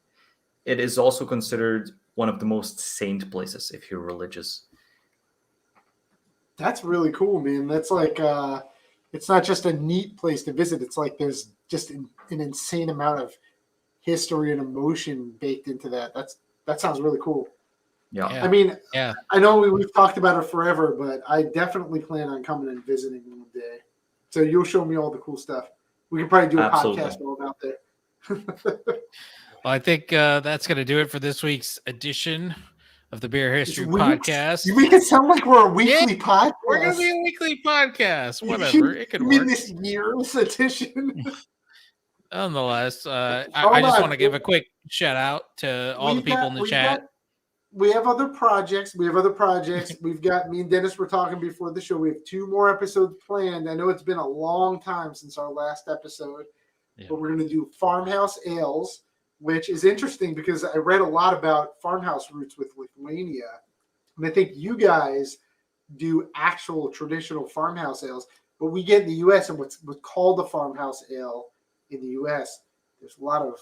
it is also considered one of the most saint places if you're religious. That's really cool, man. That's like it's not just a neat place to visit. It's like there's just an insane amount of history and emotion baked into that. That sounds really cool. Yeah. I mean, Yeah. I know we've talked about it forever, but I definitely plan on coming and visiting one day. So you'll show me all the cool stuff. We could probably do a Absolutely. podcast while I'm out there. Well, I think that's going to do it for this week's edition of the Beer History Podcast. You make it sound like we're a weekly podcast. We're going to be a weekly podcast. Whatever. It could You mean work. this year's edition? Nonetheless, I Hold just on. want to give a quick shout out to all the people in the chat. We have other projects. We've got me and Dennis were talking before the show. We have 2 more episodes planned. I know it's been a long time since our last episode, but we're going to do Farmhouse Ales, which is interesting because I read a lot about farmhouse roots with Lithuania. And I think you guys do actual traditional farmhouse ales, but we get in the U.S. and what's called a farmhouse ale in the U.S., there's a lot of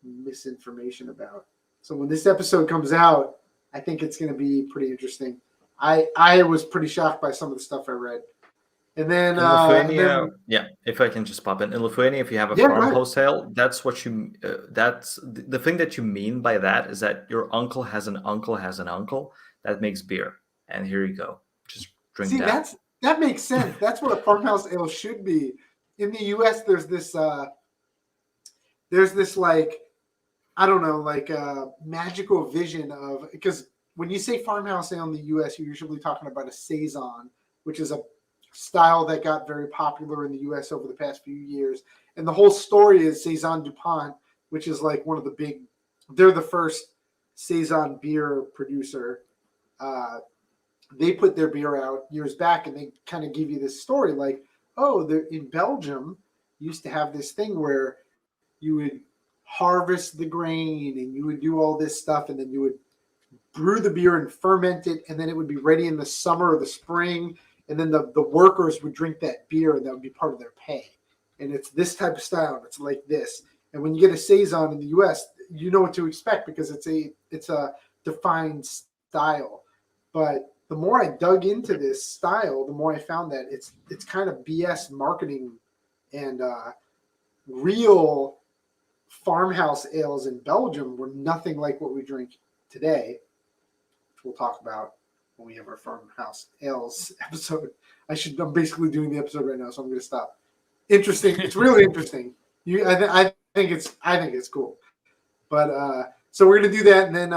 misinformation about. So when this episode comes out, I think it's going to be pretty interesting. I was pretty shocked by some of the stuff I read. And then in Lithuania, if I can just pop in Lithuania, if you have a farmhouse ale, that's what that's the thing that you mean by that is that your uncle has an uncle that makes beer, and here you go, just drink that. That makes sense. That's what a farmhouse ale should be. In the U.S., there's this like, I don't know, like a magical vision of, because when you say farmhouse ale in the U.S., you're usually talking about a saison, which is a style that got very popular in the U.S. over the past few years. And the whole story is Saison DuPont, which is like one of the big, they're the first saison beer producer. They put their beer out years back, and they kind of give you this story like, oh, in Belgium, used to have this thing where you would harvest the grain and you would do all this stuff, and then you would brew the beer and ferment it, and then it would be ready in the summer or the spring, and then the workers would drink that beer, and that would be part of their pay. And it's this type of style. It's like this. And when you get a saison in the U.S., you know what to expect because it's a defined style. But the more I dug into this style, the more I found that it's kind of BS marketing, and real farmhouse ales in Belgium were nothing like what we drink today, which we'll talk about when we have our farmhouse ales episode. I'm basically doing the episode right now, so I'm going to stop. Interesting. It's really interesting. I think it's cool. But so we're going to do that, and then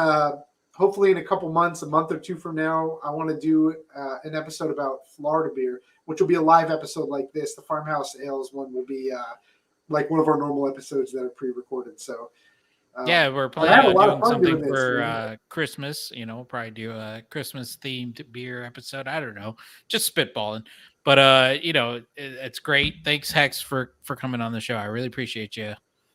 hopefully in a month or 2 from now, I want to do an episode about Florida beer, which will be a live episode like this. The farmhouse ales one will be like one of our normal episodes that are pre-recorded. So Yeah, we're but I had planning a on lot of doing fun something doing this, for man. Christmas. We'll probably do a Christmas themed beer episode. I don't know, just spitballing. But it's great. Thanks, Hex, for coming on the show. I really appreciate you.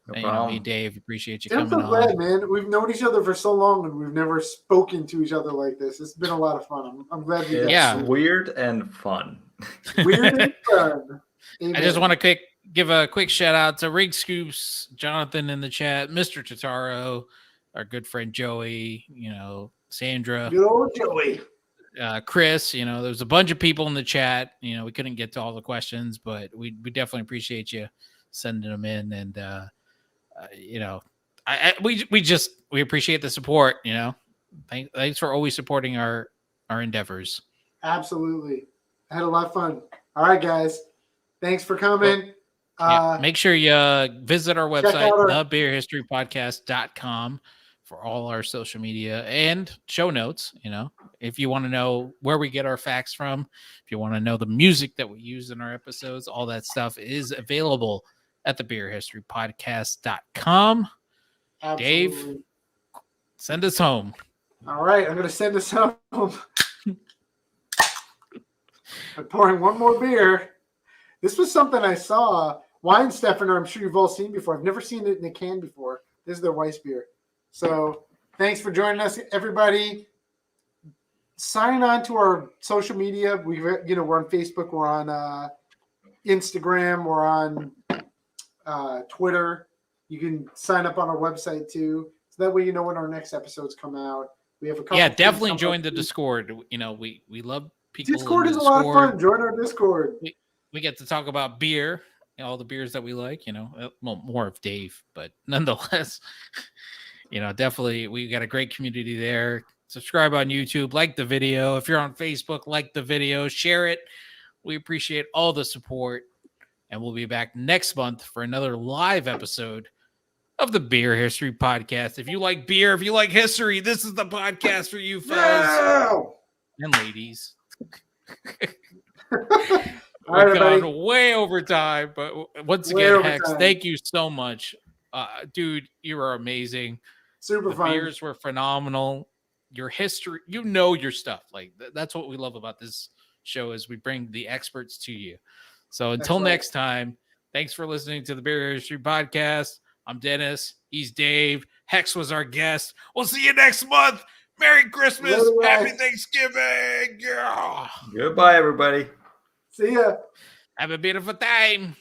No And, me problem. and Dave appreciate you I'm coming so glad, on. man. We've known each other for so long and we've never spoken to each other like this. It's been a lot of fun. I'm glad we got Yeah. to Weird and fun. weird and fun. Amen. I just want to give a quick shout out to Rig Scoops, Jonathan in the chat, Mr. Tataro, our good friend Joey, Sandra, Good old Joey. Chris. There's a bunch of people in the chat. We couldn't get to all the questions, but we definitely appreciate you sending them in. And we appreciate the support. Thanks for always supporting our endeavors. Absolutely. I had a lot of fun. All right, guys. Thanks for coming. Make sure you visit our check website, out our- thebeerhistorypodcast.com, for all our social media and show notes. If you want to know where we get our facts from, if you want to know the music that we use in our episodes, all that stuff is available at thebeerhistorypodcast.com. Absolutely. Dave, send us home. All right, I'm going to send us home. I'm pouring one more beer. This was something I saw. Weinstefan, I'm sure you've all seen before. I've never seen it in a can before. This is their Weiss beer. So thanks for joining us, everybody. Sign on to our social media. We're on Facebook. We're on Instagram. We're on Twitter. You can sign up on our website too. So that way you know when our next episodes come out. We have a couple. Yeah, definitely join the Discord. We love people. Discord is a lot of fun. Join our Discord. We get to talk about beer, all the beers that we like. Well, more of Dave, but nonetheless, definitely we got a great community there. Subscribe on YouTube, like the video. If you're on Facebook, like the video, share it. We appreciate all the support, and we'll be back next month for another live episode of the Beer History Podcast. If you like beer, if you like history, this is the podcast for you, fellas and ladies. We've gone way over time, but once again, Hex, thank you so much. Dude, you are amazing. Super fun. Beers were phenomenal. Your history, your stuff. Like that's what we love about this show is we bring the experts to you. So until next time, thanks for listening to the Beer History Podcast. I'm Dennis. He's Dave. Hex was our guest. We'll see you next month. Merry Christmas. Happy Thanksgiving. Yeah. Goodbye, everybody. See ya. Have a beautiful time.